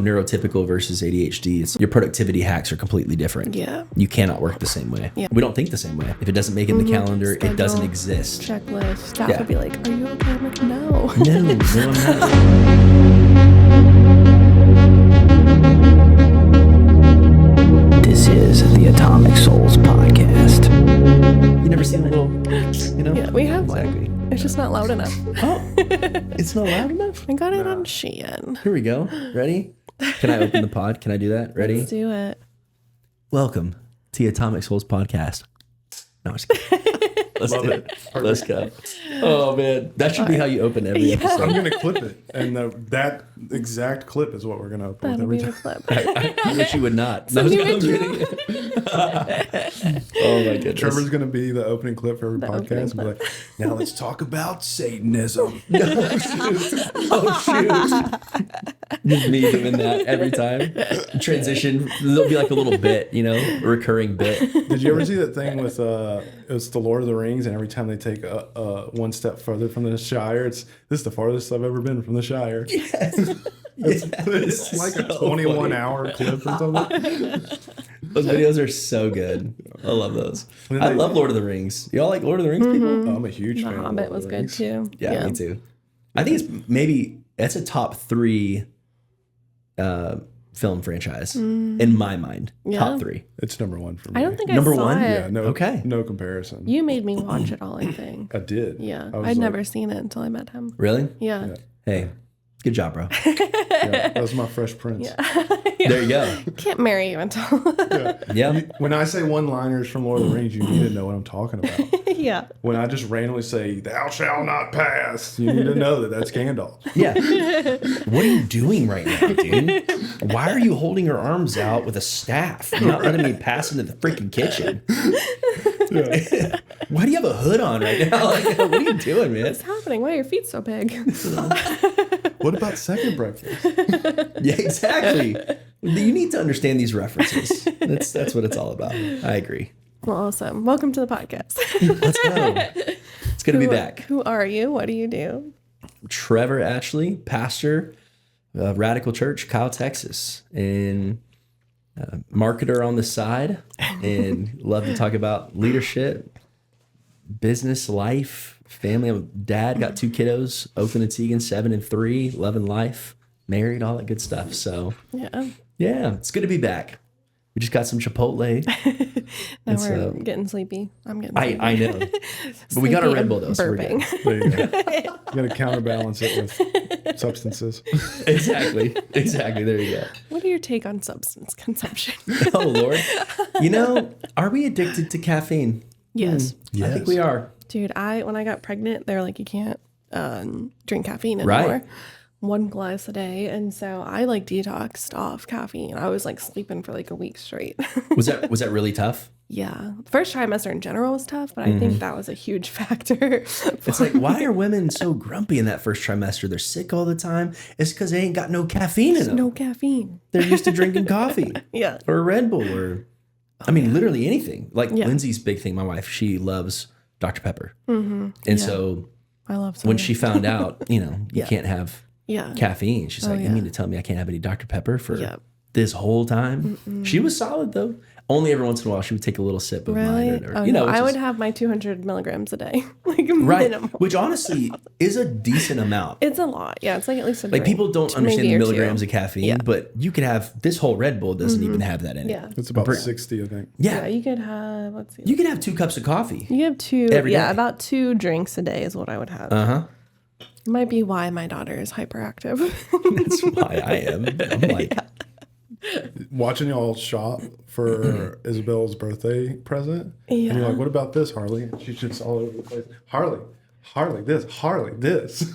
Neurotypical versus ADHD, your productivity hacks are completely different. Yeah. You cannot work the same way. Yeah. We don't think the same way. If it doesn't make it in the calendar, Schedule, it doesn't exist. Checklist. Staff would be like, are you okay? I'm like, no. No, I'm not. This is the Atomic Souls Podcast. You never seen a little, Yeah, we have exactly. one. It's just not loud enough. Oh, it's not loud enough? I got it on Shein. Here we go. Ready? Can I open the pod? Can I do that? Ready? Let's do it. Welcome to the Atomic Souls Podcast. No, I'm just kidding. Let's do it. Let's go. Oh, man. That should be how you open every episode. I'm going to clip it. And that exact clip is what we're going to open with That'll every be the time. clip. I wish you would not. No, I'm kidding. Oh, my goodness. Trevor's going to be the opening clip for every podcast and be like, now let's talk about Satanism. Oh, shoot. Just me doing that every time. Transition. There'll be like a little bit, a recurring bit. Did you ever see that thing with, it was the Lord of the Rings, and every time they take one step further from the Shire, this is the farthest I've ever been from the Shire. Yes. It's like a 21-hour clip or something. Those videos are so good. I love those. I love Lord of the Rings. Y'all like Lord of the Rings, people? Oh, I'm a huge fan. The of Hobbit Lord was of the good Rings. too. Yeah, me too. I think it's a top 3 film franchise in my mind. Yeah. Top 3. It's number 1 for me. I don't think Number I saw 1? it. Yeah, no, Okay. no comparison. You made me watch it all, I think. I did. Yeah. I was I'd like, never seen it until I met him. Really? Yeah. Hey, good job, bro. Yeah, that was my Fresh Prince. There you go. Can't marry you until. Yeah. When I say one-liners from Lord of the Rings, you need to know what I'm talking about. Yeah. When I just randomly say, thou shalt not pass, you need to know that that's Gandalf. Yeah. What are you doing right now, dude? Why are you holding your arms out with a staff? You're not letting me pass into the freaking kitchen. Yeah. Why do you have a hood on right now? Like, what are you doing, man? What's happening? Why are your feet so big? What about second breakfast? Yeah, exactly. You need to understand these references. That's what it's all about. I agree. Well, awesome. Welcome to the podcast. Let's go. It's good to be back. Who are you? What do you do? Trevor Atchley, pastor of Radical Church, Kyle, Texas, and marketer on the side, and love to talk about leadership, business, life, family. I'm a dad, got 2 kiddos, Oakland and Tegan, 7 and 3, loving life, married, all that good stuff. So yeah, it's good to be back. We just got some Chipotle. Now we're getting sleepy. I'm getting sleepy. I know. But we got a Red Bull though, so we're good. Burping. There you go. You got to counterbalance it with substances. Exactly. There you go. What are your take on substance consumption? Oh, Lord. Are we addicted to caffeine? Yes. I think we are. Dude, when I got pregnant, they were like, you can't drink caffeine anymore. Right. 1 glass a day. And so I detoxed off caffeine. I was sleeping for a week straight. Was that really tough? Yeah. The first trimester in general was tough, but I think that was a huge factor. It's like, why are women so grumpy in that first trimester? They're sick all the time. It's because they ain't got no caffeine in them. No caffeine. They're used to drinking coffee. Yeah. Or a Red Bull or, literally anything. Lindsay's big thing, my wife, she loves Dr. Pepper. Mm-hmm. And so I love when she found out, you can't have caffeine, she's like, you mean to tell me I can't have any Dr. Pepper for this whole time? Mm-mm. She was solid though. Only every once in a while she would take a little sip of mine. Or, I would have my 200 milligrams a day. Right. Minimum. Which honestly is a decent amount. It's a lot. Yeah. It's at least a drink. People don't understand the milligrams of caffeine, Yeah. but you could have this whole Red Bull doesn't even have that in it. Yeah. It's about 60, I think. Yeah. You could have, let's see. You could have 2 cups of coffee. You have 2. Every day. About 2 drinks a day is what I would have. Uh-huh. Might be why my daughter is hyperactive. That's why I am. I'm like, Watching y'all shop for Isabel's birthday present. Yeah. And you're like, what about this, Harley? And she's just all over the place. Harley, this.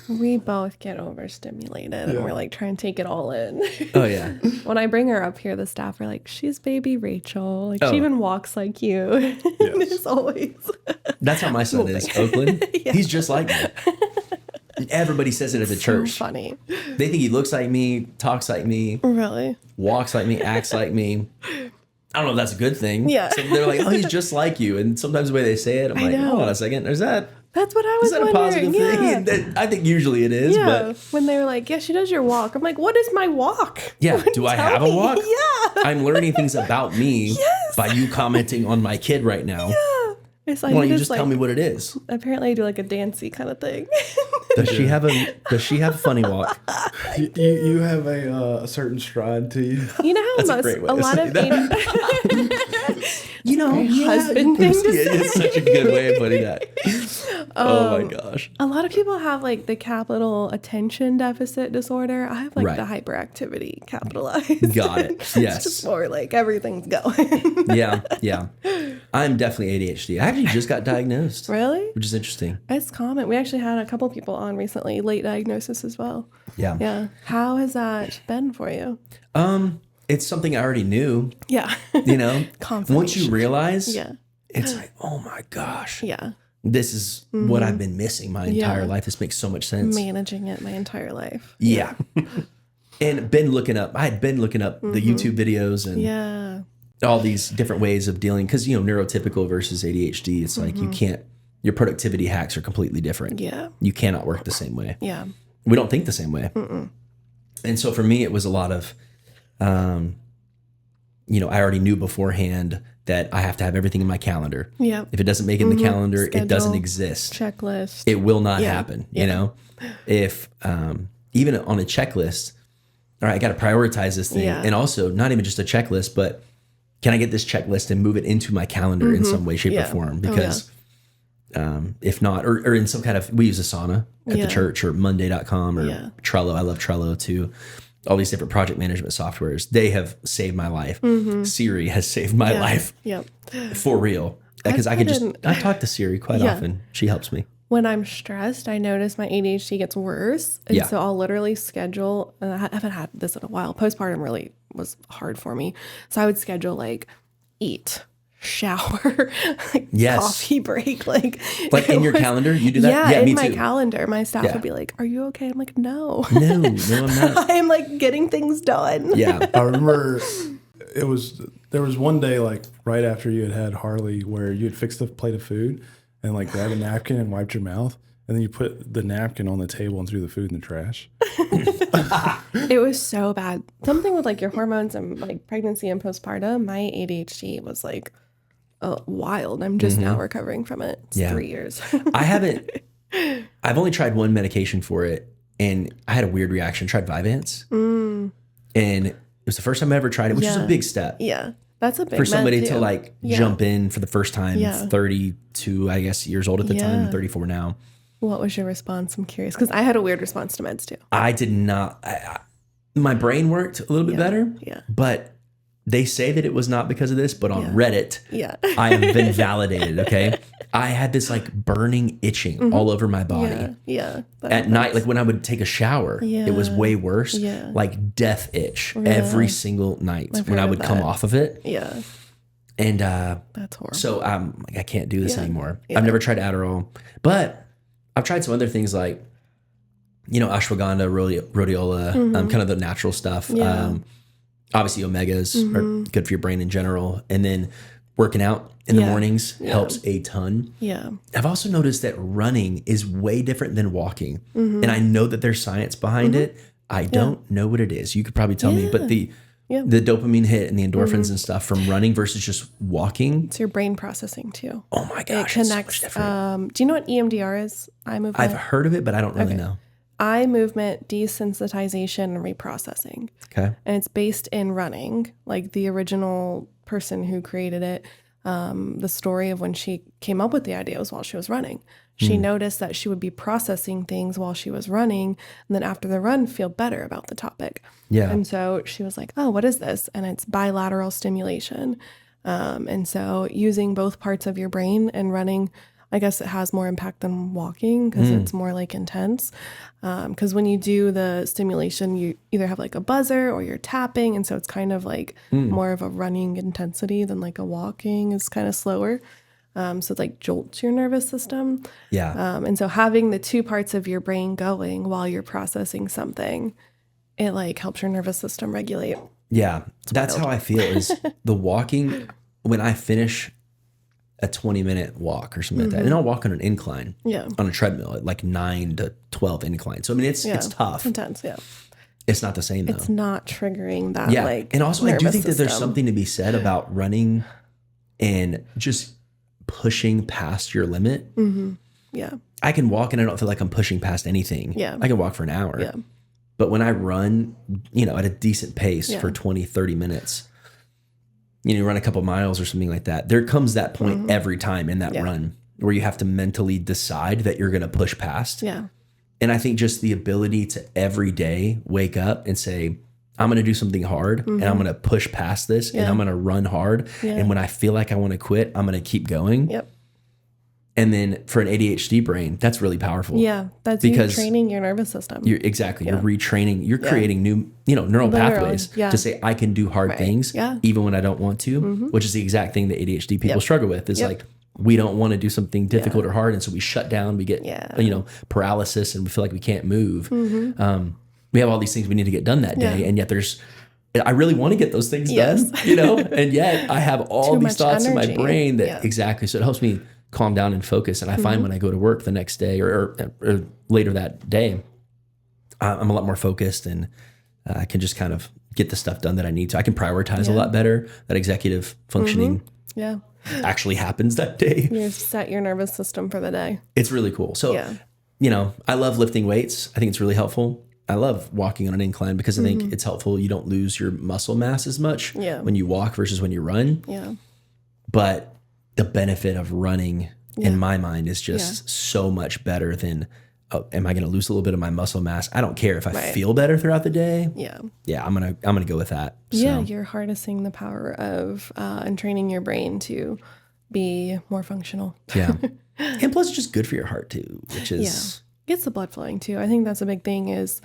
We both get overstimulated and we're trying to take it all in. oh yeah. When I bring her up here, the staff are like, she's baby Rachel. She even walks like you. Yes. It's always. That's how my son is, Oakland. He's just like me. And everybody says it at the church. So funny. They think he looks like me, talks like me, Really? walks like me, acts like me. I don't know if that's a good thing. Yeah. So they're like, oh, he's just like you. And sometimes the way they say it, I'm like, know. hold on a second. Is that That's what I was Is that a wondering. positive thing? I think usually it is, Yeah. but When they were like, yeah, she does your walk. I'm like, what is my walk? yeah. Do I Tell have a me. walk? Yeah. I'm learning things about me by you commenting on my kid right now. Yeah. It's like, Why don't you just tell me what it is? Apparently I do like a dancey kind of thing. Does she have a funny walk? You have a certain stride to you. You know how That's a great way a to lot say of that. You know, husband thing to yeah, say. it's such a good way of putting that. Oh my gosh. A lot of people have like the capital attention deficit disorder. I have like Right. the hyperactivity capitalized. Got it. It's Yes. just more like everything's going. Yeah. I'm definitely ADHD. I actually just got diagnosed, Really? which is interesting. It's common. We actually had a couple people on recently, late diagnosis as well. Yeah. Yeah. How has that been for you? It's something I already knew, Yeah. you know. Confirmation. Once you realize, Yeah. it's like, oh my gosh, Yeah. this is what I've been missing my entire life. This makes so much sense. Managing it my entire life. Yeah. And I had been looking up the YouTube videos and Yeah. all these different ways of dealing, because, you know, neurotypical versus ADHD, it's like you can't, your productivity hacks are completely different. Yeah. You cannot work the same way. Yeah. We don't think the same way. And so for me, it was a lot of, you know, I already knew beforehand that I have to have everything in my calendar. Yeah. If it doesn't make it in the calendar, it doesn't Schedule. exist. Checklist. It will not Yeah. happen. You know, if even on a checklist, all right, I got to prioritize this thing. Yeah. And also not even just a checklist, but can I get this checklist and move it into my calendar in some way, shape, or Yeah. form? Oh, Because if not, or in some kind of, we use Asana at Yeah. the church, or Monday.com, or Yeah. Trello. I love Trello too. All these different project management softwares, they have saved my life. Siri has saved my life Yep. for real. Because I can just, put in- I talk to Siri quite Yeah. often. She helps me. When I'm stressed, I notice my ADHD gets worse. And Yeah. so I'll literally schedule, and I haven't had this in a while. Postpartum really was hard for me. So I would schedule like eat, shower, like Yes. coffee break. Like In it your was- calendar, you do that? Yeah, in me my too. calendar, my staff Yeah. would be like, "Are you okay?" I'm like, "No, No, I'm not. I am like getting things done." Yeah. I remember there was one day like right after you had Harley where you had fixed a plate of food and like grabbed a napkin and wiped your mouth, and then you put the napkin on the table and threw the food in the trash. It was so bad. Something with like your hormones and like pregnancy and postpartum. My ADHD was like wild. I'm just now recovering from it. It's Yeah. 3 years. I've only tried one medication for it, and I had a weird reaction. I tried Vyvanse, and it was the first time I ever tried it, which is a Yeah. big step Yeah, that's a big for somebody med, to too. like Yeah. jump in for the first time. Yeah. 32, I guess, years old at the time. Yeah. I'm 34 now. What was your response? I'm curious because I had a weird response to meds too. I did not. My brain worked a little bit better. Yeah. But they say that it was not because of this. But on Yeah. Reddit, Yeah. I have been validated. Okay, I had this like burning itching all over my body. Yeah. At night, like when I would take a shower, it was Yeah. way worse. Yeah. Like death itch every single night I've when I heard would of come that. off of it. Yeah. And That's horrible. so I'm like, I can't do this anymore. Yeah. I've never tried Adderall, but I've tried some other things like, you know, ashwagandha, rhodiola, kind of the natural stuff. Yeah. Obviously, omegas are good for your brain in general. And then working out in the Yeah. mornings helps a ton. Yeah. I've also noticed that running is way different than walking. And I know that there's science behind it. I don't know what it is. You could probably tell me, but the dopamine hit and the endorphins and stuff from running versus just walking. It's your brain processing too. Oh my It gosh, it's so much connects. different. Do you know what EMDR is? Eye movement. I've heard of it, but I don't really know. Eye movement desensitization and reprocessing. Okay. And it's based in running. Like the original person who created it, the story of when she came up with the idea was while she was running. She noticed that she would be processing things while she was running, and then after the run, feel better about the topic. Yeah. And so she was like, "Oh, what is this?" And it's bilateral stimulation. And so using both parts of your brain and running, I guess it has more impact than walking because it's more like intense. Because when you do the stimulation, you either have like a buzzer or you're tapping. And so it's kind of like more of a running intensity than like a walking is kind of slower. So it like jolts your nervous system. Yeah. And so having the two parts of your brain going while you're processing something, it like helps your nervous system regulate. Yeah. That's how I feel is the walking when I finish a 20-minute walk or something like that. And I'll walk on an incline on a treadmill at like 9 to 12 incline. So, I mean, it's tough. It's intense, yeah. It's not the same, though. It's not triggering that, like, and also, I do think that there's system. something to be said about running and just pushing past your limit. Yeah. I can walk and I don't feel like I'm pushing past anything. Yeah. I can walk for an hour. Yeah. But when I run, at a decent pace for 20, 30 minutes, you run a couple miles or something like that, there comes that point every time in that run where you have to mentally decide that you're going to push past. Yeah. And I think just the ability to every day wake up and say, I'm going to do something hard and I'm going to push past this and I'm going to run hard. And when I feel like I want to quit, I'm going to keep going. Yep. And then for an ADHD brain, that's really powerful. Yeah. That's because you training your nervous system. You're retraining, you're creating new, neural pathways Yeah. to say, I can do hard things even when I don't want to, which is the exact thing that ADHD people struggle with. Is like, we don't want to do something difficult or hard. And so we shut down, we get, paralysis and we feel like we can't move. We have all these things we need to get done that day. And yet I really want to get those things done, and yet I have all these thoughts in my brain that exactly. So it helps me calm down and focus. And I find when I go to work the next day or later that day, I'm a lot more focused and I can just kind of get the stuff done that I need to. I can prioritize a lot better. That executive functioning actually happens that day. You set your nervous system for the day. It's really cool. So, I love lifting weights. I think it's really helpful. I love walking on an incline because I think it's helpful. You don't lose your muscle mass as much when you walk versus when you run. Yeah. But the benefit of running in my mind is just so much better than, am I going to lose a little bit of my muscle mass? I don't care if I feel better throughout the day. Yeah. Yeah. I'm going to go with that. So. Yeah. You're harnessing the power of, and training your brain to be more functional. Yeah. And plus it's just good for your heart too, which is. Gets the blood flowing too. I think that's a big thing is,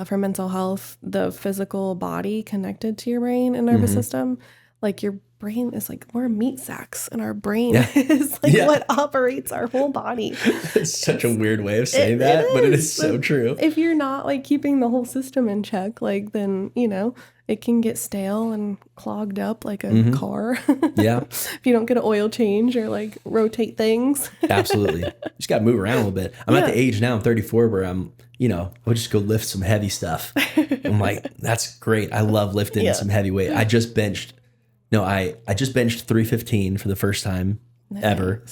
for mental health, the physical body connected to your brain and nervous system, like your brain is like, we're meat sacks and our brain is like what operates our whole body. It's such a weird way of saying that, but it is so true. If you're not like keeping the whole system in check, like then, it can get stale and clogged up like a car. If you don't get an oil change or like rotate things. Absolutely. You just got to move around a little bit. I'm at the age now, I'm 34, where I'm, I'll just go lift some heavy stuff. I'm like, that's great. I love lifting some heavy weight. I just benched 315 for the first time ever.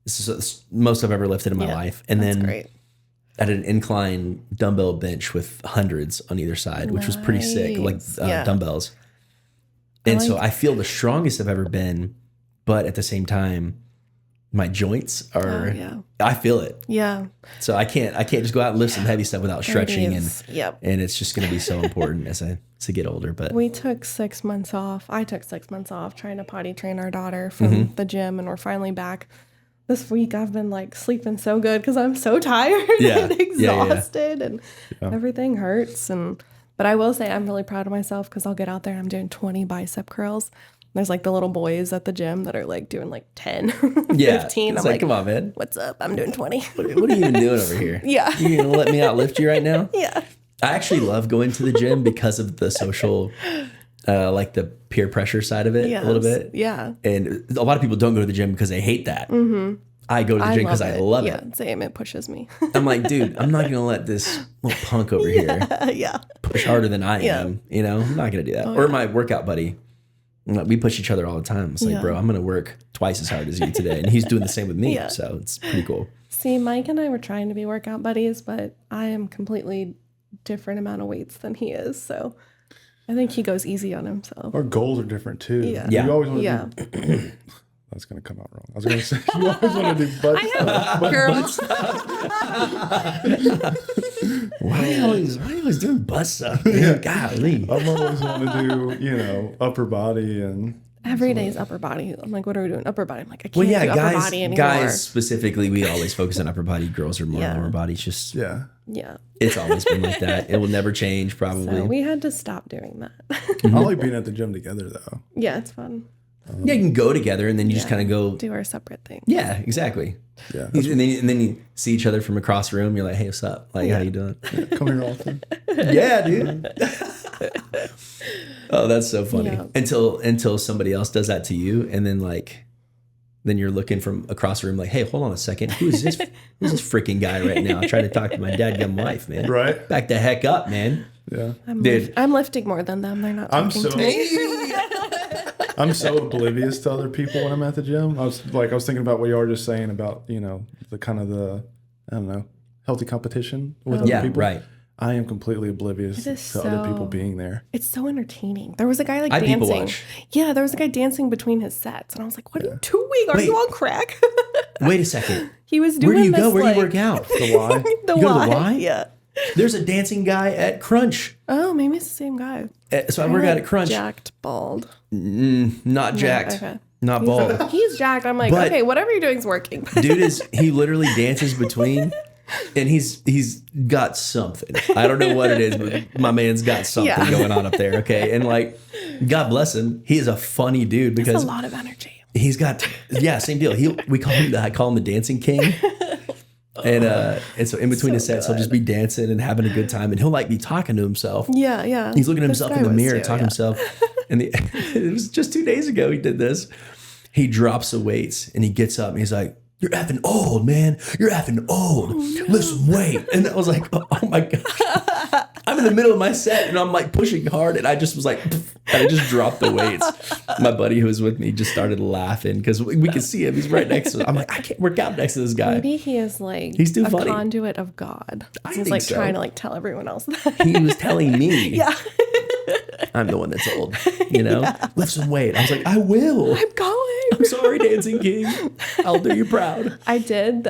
This is the most I've ever lifted in my life. And then I did an incline dumbbell bench with hundreds on either side, which was pretty sick, like dumbbells. And so I feel the strongest I've ever been, but at the same time, my joints are, I feel it. Yeah. So I can't just go out and lift some heavy stuff without stretching. And it's just going to be so important as I get older. But we took 6 months off. I took 6 months off trying to potty train our daughter from the gym, and we're finally back. This week I've been like sleeping so good because I'm so tired and exhausted and everything hurts. But I will say I'm really proud of myself because I'll get out there and I'm doing 20 bicep curls. There's like the little boys at the gym that are like doing like 10, 15. I'm like, come on, man. What's up? I'm doing 20. What are you even doing over here? You gonna let me outlift you right now? Yeah. I actually love going to the gym because of the social, like the peer pressure side of it a little bit. Yeah. And a lot of people don't go to the gym because they hate that. I go to the gym because I love it. Yeah, same. It pushes me. I'm like, dude, I'm not going to let this little punk over here push harder than I am. I'm not going to do that. Or my workout buddy. We push each other all the time. It's like, bro, I'm going to work twice as hard as you today. And he's doing the same with me. So it's pretty cool. See, Mike and I were trying to be workout buddies, but I am completely different amount of weights than he is. So I think he goes easy on himself. Our goals are different too. Yeah. You always want to do... That's going to come out wrong. I was going to say, you always want to do butt stuff. Why are you always doing butt stuff? Golly. I'm always want to do, upper body and... Every day is upper body. I'm like, what are we doing? Upper body. I'm like, I can't do upper body anymore. Guys specifically, we always focus on upper body. Girls are more lower body. It's just... Yeah. It's always been like that. It will never change, probably. So we had to stop doing that. I like being at the gym together, though. Yeah, it's fun. You can go together and then you just kind of go do our separate thing. Yeah, exactly. Yeah, and then you see each other from across the room. You're like, hey, what's up? Like, how you doing? Come here often. Yeah, dude. Oh, that's so funny. Yeah. Until somebody else does that to you, and then like then you're looking from across the room like, hey, hold on a second. Who's this freaking guy right now? Trying to talk to my dadgum wife, man. Right. Back the heck up, man. Yeah. I'm lifting more than them. They're not talking to me. I'm so oblivious to other people when I'm at the gym. I was thinking about what you were just saying about, the kind of I don't know, healthy competition with other people. Right. I am completely oblivious to other people being there. It's so entertaining. There was a guy people dancing. watch. Yeah, there was a guy dancing between his sets. And I was like, what are you doing? Are you on crack? Wait a second. He was doing Where do you this, go? Where do you work out? The Y. The You go to Y. the Y? Yeah. There's a dancing guy at Crunch. Oh, maybe it's the same guy. So I work out at Crunch. Jacked, bald. Not jacked. Okay. Not bald. He's jacked. I'm like, But- okay, whatever you're doing is working. Dude he literally dances between, and he's got something. I don't know what it is, but my man's got something going on up there. Okay. And like, God bless him. He is a funny dude It's because a lot of energy. he's got, same deal. I call him the dancing king. And so in between his sets, he'll just be dancing and having a good time, and he'll like be talking to himself. Yeah, yeah. He's looking at This himself guy in the was mirror, too, talking to himself. And it was just 2 days ago he did this. He drops the weights and he gets up and he's like, "You're effing old, man. You're effing old. Lift some weight." And I was like, oh my gosh. I'm in the middle of my set and I'm like pushing hard, and I just was like, pff, and I just dropped the weights. My buddy who was with me just started laughing because we could see him. He's right next to us. I'm like, I can't work out next to this guy. Maybe he is like He's too a funny. conduit of God. He's think like so. trying to like tell everyone else that. He was telling me, Yeah. I'm the one that's old, lift some weight. I was like, I will. I'm going. I'm sorry, Dancing King. I'll do you proud. I did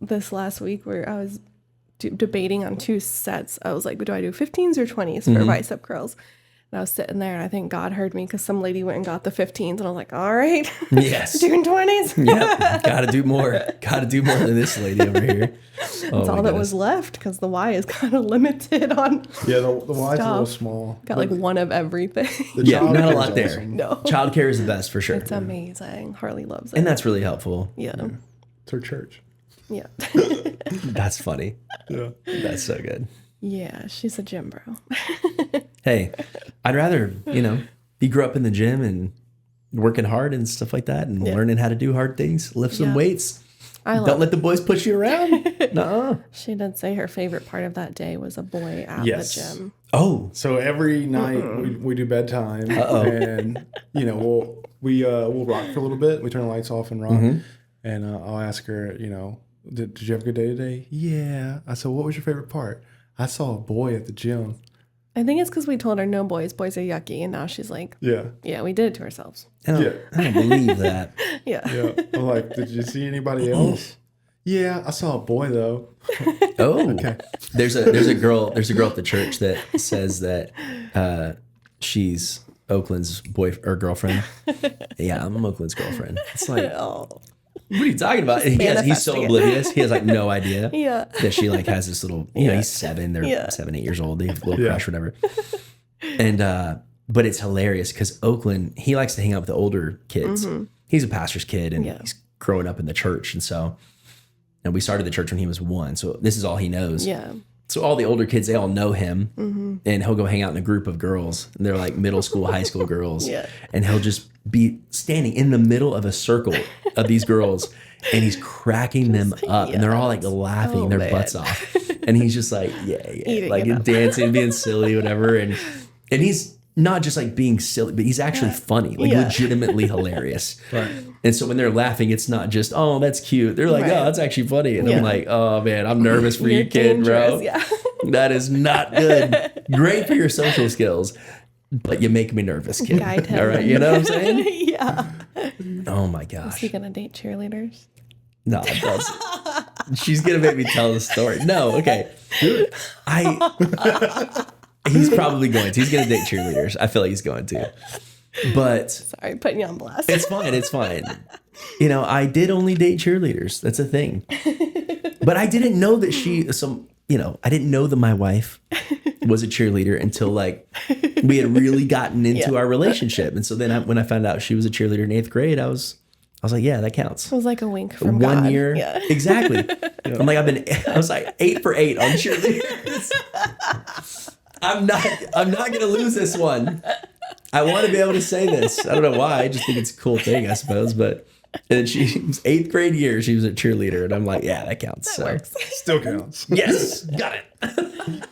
this last week where I was debating on 2 sets. I was like, do I do 15s or 20s for bicep curls? And I was sitting there, and I think God heard me because some lady went and got the 15s, and I was like, all right, Yes. doing 20s. Yep. Gotta do more. Gotta do more than this lady over here. That's all that was left because the Y is kind of limited on. Yeah, the Y's a little Stuff. small. Got like one of everything. Yeah, not a childcare lot is there. awesome. No. Childcare is the best for sure. It's amazing. Harley loves it. And that's really helpful. yeah. It's her church. Yeah. That's funny. Yeah. That's so good. Yeah. She's a gym bro. Hey, I'd rather, he grew up in the gym and working hard and stuff like that and learning how to do hard things, lift some Yeah. weights. I Don't love let the boys push you around. Nuh-uh. She did say her favorite part of that day was a boy at Yes. the gym. Oh, So every night we do bedtime, and we'll rock for a little bit. We turn the lights off and rock, and I'll ask her, did you have a good day today? Yeah. I said, what was your favorite part? I saw a boy at the gym. I think it's because we told her no boys. Boys are yucky. And now she's like, Yeah. yeah, we did it to ourselves. I don't believe that. Yeah. Yeah. I'm like, did you see anybody else? Yeah, I saw a boy though. Oh, Okay. There's a girl at the church that says that she's Oakland's girlfriend. Yeah, I'm Oakland's girlfriend. It's like, Oh. what are you talking about? He's so manifesting it. oblivious. He has like no idea Yeah. that she like has this little, he's 7, they're 7, 8 years old. They have a little crush, whatever. And, but it's hilarious because Oakland, he likes to hang out with the older kids. He's a pastor's kid and he's growing up in the church. And we started the church when he was 1. So this is all he knows. Yeah. So all the older kids, they all know him, and he'll go hang out in a group of girls. And they're like middle school, high school girls. Yeah. And he'll just be standing in the middle of a circle of these girls, and he's cracking them up, and they're all like laughing their butts off. And he's just like, Eating like it up. dancing, being silly, whatever. And he's not just like being silly, but he's actually funny, like legitimately hilarious. Right. And so when they're laughing, it's not just, oh, that's cute. They're like, Right. oh, that's actually funny. And I'm Yeah. like, oh man, I'm nervous for You're you, kid, bro. dangerous, yeah. That is not good. Great for your social skills, but you make me nervous, kid. Guide him. All right, you know what I'm saying? Yeah. Oh my Is gosh. he gonna date cheerleaders? No, it doesn't. She's gonna make me tell the story. No, okay. He's probably going to. He's gonna date cheerleaders. I feel like he's going to. But Sorry, putting you on blast. it's fine. It's fine. I did only date cheerleaders. That's a thing. But I didn't know that I didn't know that my wife was a cheerleader until like we had really gotten into our relationship. And so then when I found out she was a cheerleader in 8th grade, I was like, yeah, that counts. It was like a wink from 1 God. year. Yeah. Exactly. I'm like, I was like 8 for 8 on cheerleaders. I'm not going to lose this one. I want to be able to say this. I don't know why. I just think it's a cool thing, I suppose. But And she was 8th grade year. She was a cheerleader, and I'm like, yeah, that counts. That works. Still counts. Yes, got it.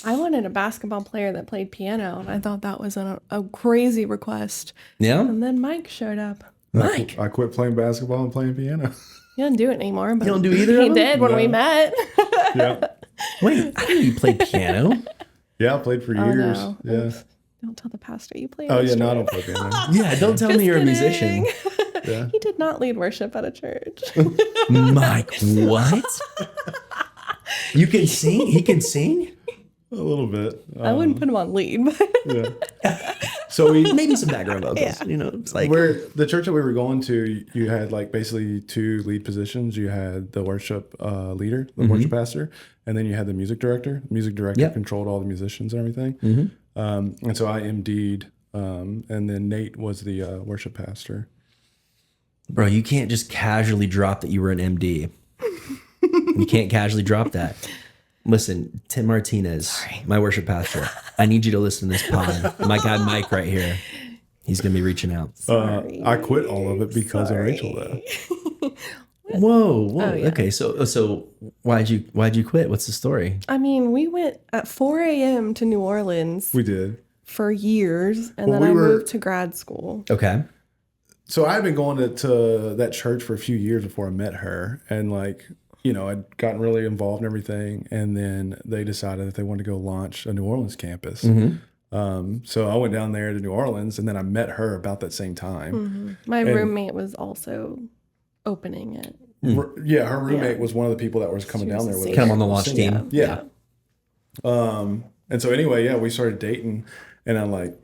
I wanted a basketball player that played piano, and I thought that was a crazy request. Yeah. And then Mike showed up. Mike. I quit playing basketball and playing piano. He doesn't do it anymore, but You don't do either he of them? did when we No. met. Yeah. Wait, I didn't know you played piano. Yeah, I played for Oh, years. no. Yeah. Oops. Don't tell the pastor you play. Oh yeah, no, I don't play piano. Yeah, don't tell me you're a musician. Yeah. He did not lead worship at a church. Mike, what? You can sing? He can sing? A little bit. I wouldn't put him on lead, but Yeah. So we Maybe some background vocals. Yeah. You know, it's like where the church that we were going to, you had like basically 2 lead positions. You had the worship leader, the worship pastor, and then you had the music director. The music director Yep. controlled all the musicians and everything. And so I MD'd, and then Nate was the worship pastor. bro, you can't just casually drop that you were an MD. You can't casually drop that. Listen, Tim Martinez, my worship pastor, I need you to listen to this pod. My guy Mike right here. He's going to be reaching out. I quit all of it because of Rachel though. Whoa. Oh, yeah. Okay, so why'd you quit? What's the story? I mean, we went at 4 a.m. to New Orleans We did. for years, and Well, then we I were- moved to grad school. Okay. So I had been going to that church for a few years before I met her, and like, you know, I'd gotten really involved in everything, and then they decided that they wanted to go launch a New Orleans campus. So I went down there to New Orleans, and then I met her about that same time. My roommate was also opening it. Yeah, her roommate was one of the people that was coming She down was there a with singer. us. Kind of on the launch Singing. team. Yeah. And so anyway, yeah, we started dating, and I'm like,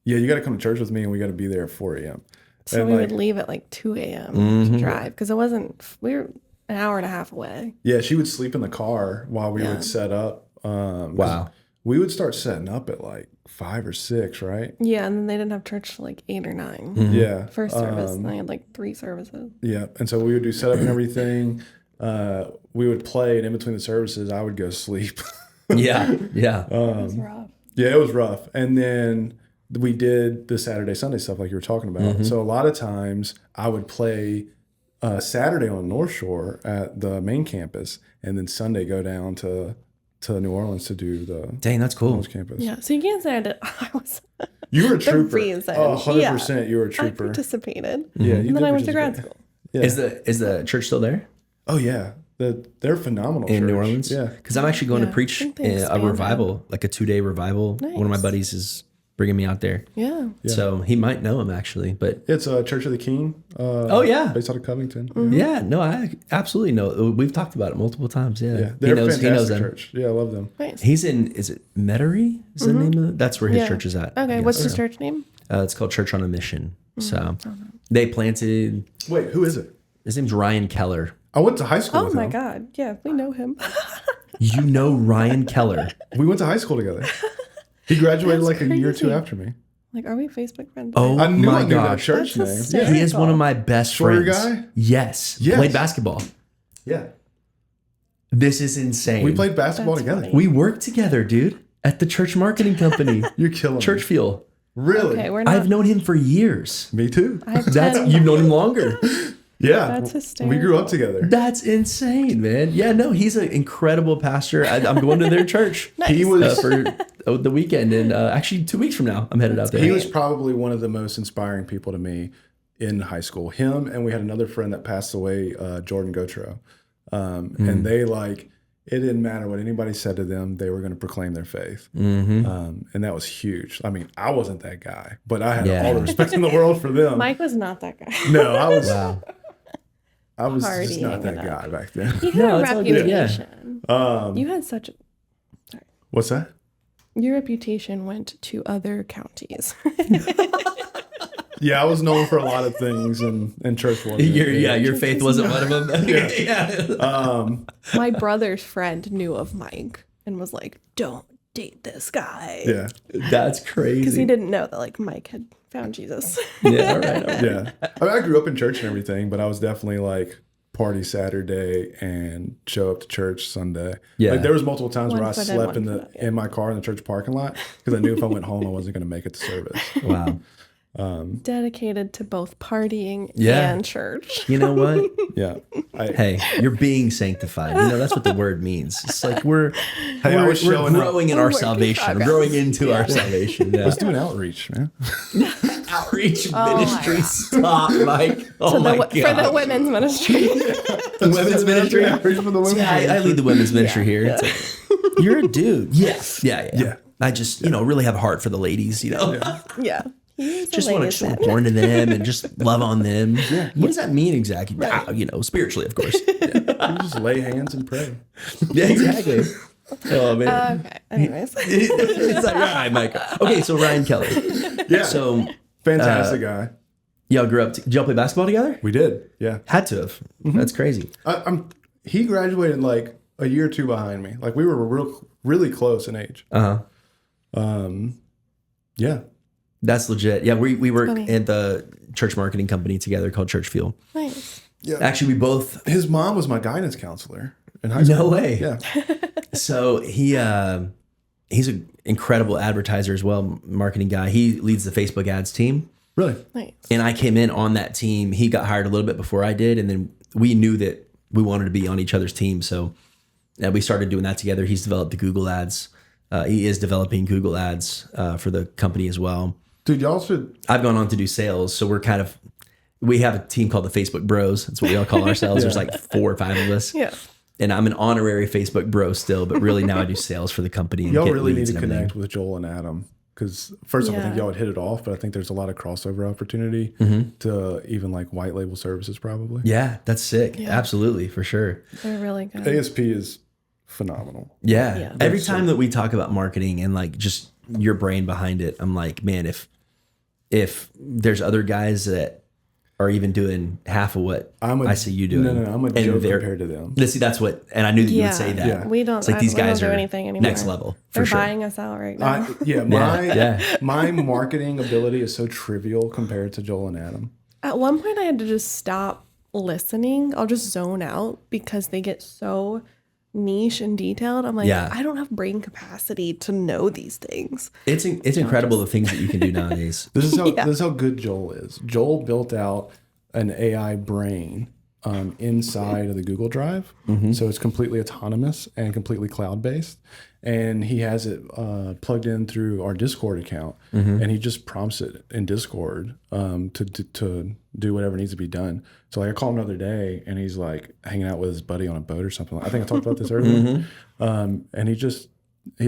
yeah, you got to come to church with me, and we got to be there at 4 a.m. So and we like, would leave at like 2 a.m. to drive because it wasn't, we were an hour and a half away. yeah, she would sleep in the car while we Yeah. would set up. 'Cause Wow. we would start setting up at like 5 or 6, right? Yeah, and then they didn't have church till like 8 or 9. Yeah. First service, and they had like 3 services. Yeah. And so we would do setup and everything. We would play, and in between the services, I would go sleep. Yeah. Yeah. It was rough. Yeah, it was rough. And then we did the Saturday, Sunday stuff like you were talking about. So a lot of times I would play Saturday on North Shore at the main campus, and then Sunday go down to New Orleans to do the Dang, that's cool. Orleans campus. Yeah, so you can't say I was. You were a trooper. reason, Oh, 100% yeah. you were a I trooper. participated. Yeah, you And then did I went to grad participate. school. Yeah. Is the church still there Oh, yeah. They're phenomenal in church. New Orleans? Yeah. Because I'm actually going Yeah, to I preach think they a expanded. revival, like a 2-day revival. One of my Nice. buddies is bringing me out there. Yeah. So he might know him actually, but It's Church of the King. Oh, yeah. Based out of Covington. yeah, no, I absolutely know. We've talked about it multiple times. Yeah, Yeah. he They're knows. fantastic He knows them. church. Yeah, I love them. Nice. He's in. Is it Metairie? Is the name of it? That's where his Yeah. church is at. Okay, Yes. what's his church name? It's called Church on a Mission. So they planted. Wait, who is it? His name's Ryan Keller. I went to high school Oh with my him. God. Yeah, we know him. You know Ryan Keller? We went to high school together. He graduated That's like a year or two crazy. after me. Like, are we Facebook friends? Oh I knew my that gosh! church That's name. hysterical. He is one of my best Shorter friends. guy? Yes. Yes. Played basketball. Yeah. This is insane. We played basketball That's together. funny. We worked together, dude, at the church marketing company, You're killing Church me. Fuel. Really? Okay, we're not. I've known him for years. Me too. I have That's 10. you've known him longer. Yeah. That's We grew up hysterical. together. That's insane, man. Yeah, no, he's an incredible pastor. I'm going to their church. He was For the weekend, and actually 2 weeks from now, I'm headed out there. he was probably one of the most inspiring people to me in high school. Him, and we had another friend that passed away, Jordan Gautreaux. And they like it didn't matter what anybody said to them; they were going to proclaim their faith, and that was huge. I mean, I wasn't that guy, but I had Yeah. all the respect in the world for them. Mike was not that guy. No, I was. Wow. I was just Partying not that it up. guy back then. You had No, a it's all good, yeah. reputation. You had such a. What's that? Your reputation went to other counties. Yeah, I was known for a lot of things, and church wasn't. Your faith wasn't one of them. yeah. My brother's friend knew of Mike and was like, "Don't date this guy." Yeah, That's Because crazy. he didn't know that like Mike had found Jesus. Yeah, all right. yeah. I mean, I grew up in church and everything, but I was definitely like party Saturday and show up to church Sunday. Yeah. Like there was multiple times One where I foot in, slept one foot out, yeah. in my car in the church parking lot because I knew if I went home I wasn't going to make it to service. Wow. Dedicated to both partying Yeah. and church. You know what? Yeah. Hey, you're being sanctified. You know, that's what the word means. It's like we're I was we're showing up. growing in We're our working salvation. We're progress. growing into our salvation. Yeah. Let's do an outreach, man. Outreach my ministry. Stop, Mike. Oh my God. For the women's ministry. The women's ministry. Outreach for the women's Yeah, I lead the women's ministry here. It's like, you're a dude. Yes. Yeah. Yeah. I just, really have a heart for the ladies, Yeah. He's Just a want ladies' to man. pour into them and just love on them. Yeah. What does that mean exactly? Spiritually, of course. You just lay hands and pray. Yeah, exactly. Oh, man. Okay. Anyways. It's like, all right, Mike. Okay, so Ryan Kelly. Yeah. So, Fantastic guy. y'all grew up, did y'all play basketball together? We did. Yeah. Had to have. That's crazy. He graduated like a year or two behind me. Like we were really close in age. Yeah. That's legit. Yeah, we work funny. at the church marketing company together called Church Fuel. Nice. Yeah. Actually, we both. His mom was my guidance counselor in high school. No way. Yeah. So he's an incredible advertiser as well, marketing guy. He leads the Facebook ads team. Really? Nice. And I came in on that team. He got hired a little bit before I did. And then we knew that we wanted to be on each other's team. So we started doing that together. He's developed the Google ads. He is developing Google ads for the company as well. Dude, y'all should. I've gone on to do sales. So we have a team called the Facebook Bros. That's what we all call ourselves. There's like 4 or 5 of us. Yeah. And I'm an honorary Facebook bro still, but really now I do sales for the company. And Y'all get really need leads to and everything. connect with Joel and Adam. Because first off, I think Yeah. y'all would hit it off, but I think there's a lot of crossover opportunity to even like white label services probably. Yeah, that's sick. Absolutely, for sure. They're really good. ASP is phenomenal. Yeah. Yeah. Every time that we talk about marketing and like just your brain behind it, I'm like, man, if there's other guys that are even doing half of what I see you doing. No, I'm a and joke they're- compared to them. See, that's what, and I knew that you Yeah. would say that. Yeah. We don't. It's like these we don't guys do are anything anymore. next level for They're sure. buying us out right now. Yeah. My marketing ability is so trivial compared to Joel and Adam. At one point, I had to just stop listening. I'll just zone out because they get so niche and detailed. I'm like, Yeah. I don't have brain capacity to know these things. It's incredible the things that you can do nowadays. This is how good Joel is. Joel built out an AI brain inside of the Google Drive, so it's completely autonomous and completely cloud based. And he has it plugged in through our Discord account, and he just prompts it in Discord to do whatever needs to be done. So like I call him another day, and he's like hanging out with his buddy on a boat or something. I think I talked about this earlier. And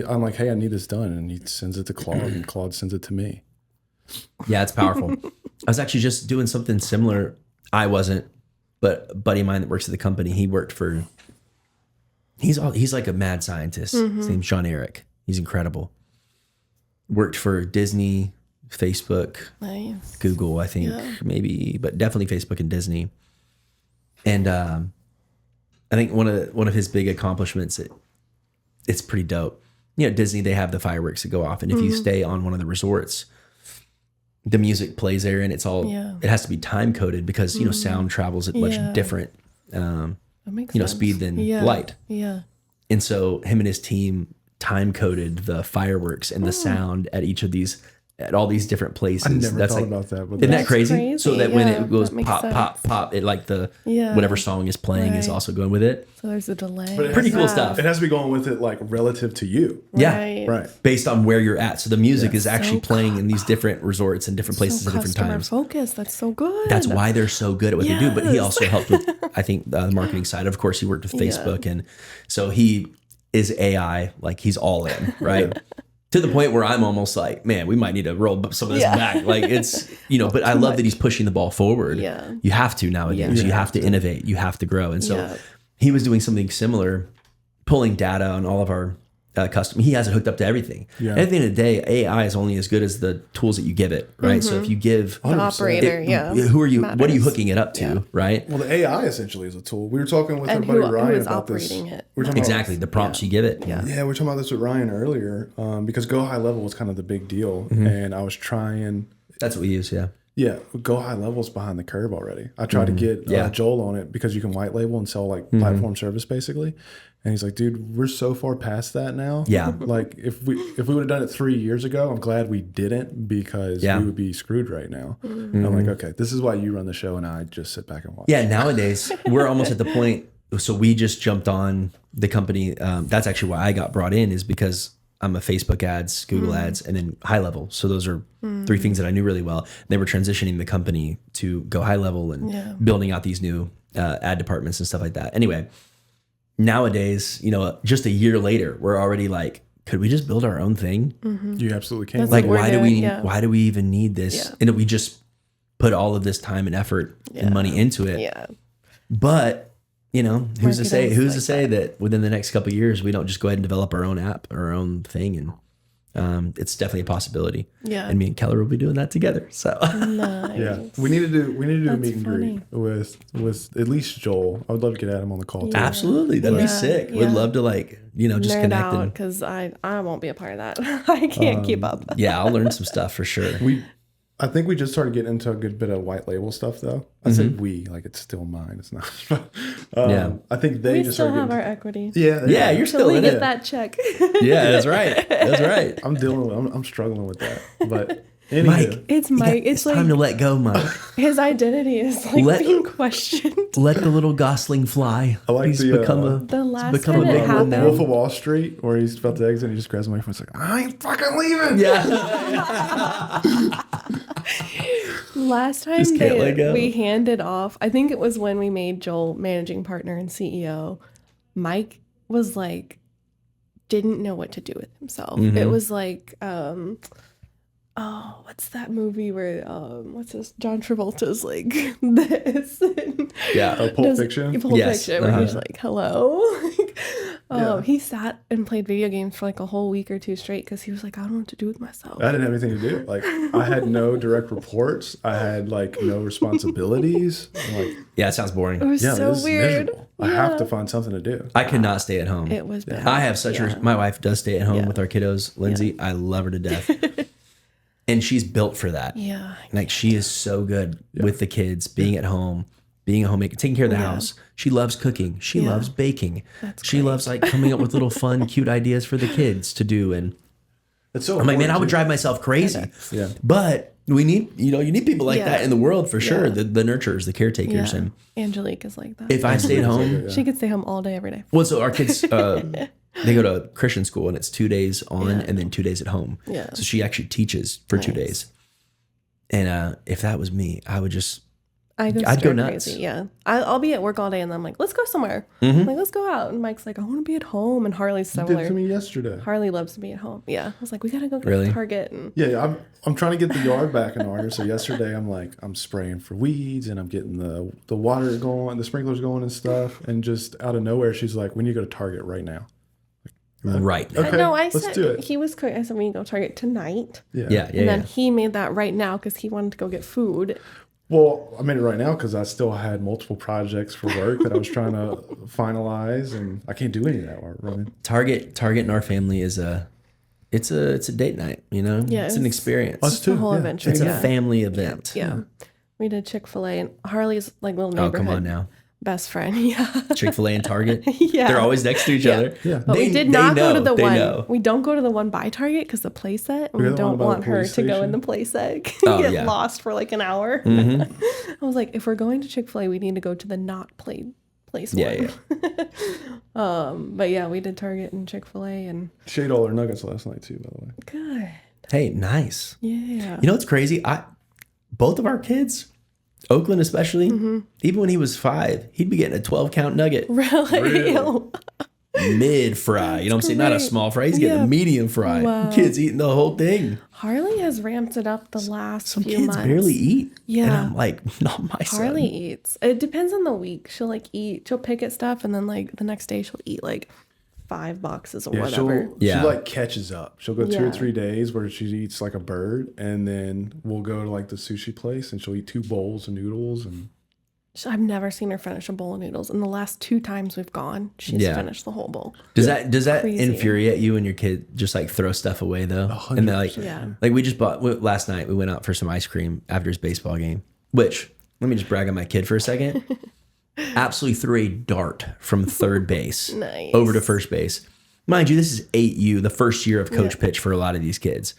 I'm like, hey, I need this done, and he sends it to Claude, and Claude sends it to me. Yeah, it's powerful. I was actually just doing something similar. I wasn't, but a buddy of mine that works at the company, he worked for, he's like a mad scientist. His name's John Eric. He's incredible. Worked for Disney, Facebook, Nice. Google, I think, maybe, but definitely Facebook and Disney. And I think one of his big accomplishments, it's pretty dope. Disney, they have the fireworks that go off, and if you stay on one of the resorts, the music plays there, and it's all it has to be time coded because sound travels at much different That makes sense. speed than Yeah. light. Yeah. And so him and his team time coded the fireworks and the sound at all these different places. I never That's thought like, about that. But isn't that That's crazy? crazy. So that when Yeah, it goes that makes pop, sense. pop, pop, it like the Yeah. whatever song is playing is Right. also going with it. So there's a delay. But it Pretty has cool to- stuff. It has to be going with it like relative to you. Yeah. Right. Based on where you're at. So the music is actually So playing in these different resorts and different places so at different customer times. focus. That's so good. That's why they're so good at what they do. But he Yes. also helped with, I think, the marketing side. Of course, he worked with Facebook. And so he is AI, like he's all in, right? To the point where I'm almost like, man, we might need to roll some of this back. Like it's, but I love that he's pushing the ball forward. Yeah. You have to nowadays. You have to innovate. You have to grow. And so he was doing something similar, pulling data on all of our custom. He has it hooked up to everything. Yeah. At the end of the day, AI is only as good as the tools that you give it, right? So if you give the operator. who are you? What are you matters. hooking it up to, right? Well, the AI essentially is a tool. We were talking with And our buddy who Ryan is about this. operating it. We were talking Exactly, the prompts you give it. Yeah. Yeah, we were talking about this with Ryan earlier because Go High Level was kind of the big deal, and I was trying. That's what we use. Yeah. Yeah, go high levels behind the curve already. I tried to get Joel on it because you can white label and sell like platform service basically. And he's like, dude, we're so far past that now. Yeah. Like if we would have done it 3 years ago, I'm glad we didn't because we would be screwed right now. I'm like, okay, this is why you run the show and I just sit back and watch. Yeah, nowadays we're almost at the point. So we just jumped on the company. That's actually why I got brought in, is because I'm a Facebook ads, Google ads, and then high level. So those are 3 things that I knew really well. They were transitioning the company to go high level and building out these new ad departments and stuff like that. Anyway, nowadays, just a year later, we're already like, could we just build our own thing? You absolutely can. That's Like, what we're why do we even need this? Yeah. And we just put all of this time and effort and money into it. Yeah. But who's to say Marketing's like that within the next couple of years we don't just go ahead and develop our own app or our own thing, and it's definitely a possibility. Yeah. And me and Keller will be doing that together. So Nice. Yeah, we need to do a That's meet and funny. greet with at least Joel. I would love to get Adam on the call too. absolutely, that'd be Yeah. sick. Yeah. We'd love to just Nerd connect out and because I won't be a part of that. I can't keep up. yeah, I'll learn some stuff for sure. I think we just started getting into a good bit of white label stuff though. I said we, like it's still mine. It's not. Yeah. I think they We just still started have getting our equity. Yeah, you're Till still we in get it. that check. Yeah, that's right. That's right. I'm struggling with that. But anywho, Mike, It's Mike. it's It's time to like let go, Mike. his identity is like Let- being questioned. Let the little gosling fly. I like He's the, become The last become a time it big one now. happened, Wolf of Wall Street, where he's about to exit, and he just grabs the microphone. It's like, I ain't fucking leaving. Yeah. last time Just can't let go. we handed off, I think it was when we made Joel managing partner and CEO, Mike was like, didn't know what to do with himself. Mm-hmm. It was like, what's that movie where, what's this? John Travolta's like this. Yeah. Pulp Fiction. Pulp Yes, Fiction, where he's uh-huh. like, hello. Yeah. He sat and played video games for like a whole week or 2 straight because he was like, I don't know what to do with myself. I didn't have anything to do. Like I had no direct reports. I had like no responsibilities. I'm like, Oh, It sounds boring. It was yeah, so this is weird. miserable. I have to find something to do. I could not stay at home. It was bad. I have such Yeah. my wife does stay at home Yeah. with our kiddos. Lindsay, I love her to death. And she's built for that. Yeah. Like she is so good with the kids, being at home, being a homemaker, taking care of the house. She loves cooking. She loves baking. She loves like coming up with little fun, cute ideas for the kids to do. And It's so I'm like, man, I would important, drive myself crazy. Yeah. But we need, you need people like Yeah. that in the world for sure. Yeah. The nurturers, the caretakers. Yeah. And Angelique is like that. if I stayed home, She could stay home all day, every day. well, so our kids, they go to Christian school and it's 2 days on and then 2 days at home. Yeah. So she actually teaches for 2 days. And if that was me, I would just, I'd go stir nuts. Crazy. Yeah. I'll be at work all day and then I'm like, let's go somewhere. Mm-hmm. I'm like, let's go out. And Mike's like, I want to be at home. And Harley's Did it to similar. me yesterday. Harley loves to be at home. Yeah. I was like, we got to go Really? to Target. And Yeah, I'm trying to get the yard back in order. So yesterday I'm spraying for weeds and I'm getting the water going, the sprinklers going and stuff. And just out of nowhere, she's like, "We need to go to Target right now." right. Okay, no, I let's said, do it. he was quick. I said, we can go to Target tonight. Yeah. And then he made that right now because he wanted to go get food. Well, I made it right now because I still had multiple projects for work that I was trying to finalize, and I can't do any of that work. Right? Target in our family is it's a date night, Yeah, it's an it's- experience. Us The too. whole yeah. adventure. It's yeah. a family event. Yeah. We did Chick-fil-A and Harley's like little Oh, neighborhood come on now. best friend. Yeah. Chick-fil-A and Target. Yeah. They're always next to each other. Yeah. But we did not go to the they one. know. We don't go to the one by Target because the play set, and We we got the one don't by the want her police to go in station? the play set. Oh, Get yeah. lost for like an hour. Mm-hmm. I was like, if we're going to Chick-fil-A, we need to go to the not played place Yeah, one. But yeah, we did Target and Chick-fil-A and She ate all her nuggets last night too, by the way. good. Hey, nice. Yeah. You know what's crazy? Both of our kids, Oakland especially, even when he was 5, he'd be getting a 12-count nugget, Really? mid fry. You know what I'm saying? Not a great. small fry. He's getting Yeah. a medium fry. Wow. Kids eating the whole thing. Harley has ramped it up the last Some few kids months. barely eat. And Yeah. I'm like, not my son. Harley eats. It depends on the week. She'll like eat. She'll pick at stuff, and then like the next day she'll eat like 5 boxes or Yeah, whatever. she Yeah. like catches up. She'll go 2 or Yeah. 3 days where she eats like a bird, and then we'll go to like the sushi place and she'll eat 2 bowls of noodles and I've never seen her finish a bowl of noodles. And the last 2 times we've gone, she's finished the whole bowl. Does that Crazy. infuriate you and your kid just like throw stuff away though? 100%. And they're like we just bought last night. We went out for some ice cream after his baseball game. Which let me just brag on my kid for a second. Absolutely threw a dart from third base over to first base. Mind you, this is 8U, the first year of coach pitch for a lot of these kids.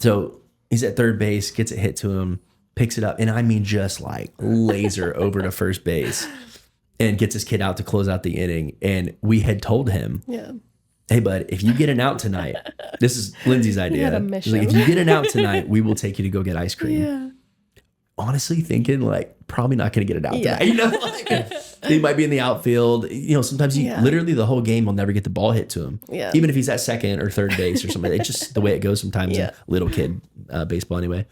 So he's at third base, gets it hit to him, picks it up, and I mean just like laser over to first base and gets his kid out to close out the inning. And we had told him, hey, bud, if you get an out tonight, this is Lindsay's idea. had a He's mission. like, if you get an out tonight, we will take you to go get ice cream. Yeah. Honestly thinking like probably not going to get it out tonight. You know, like, he might be in the outfield. You know, sometimes literally the whole game will never get the ball hit to him. Yeah. Even if he's at second or third base or something. It's just the way it goes sometimes in little kid baseball anyway.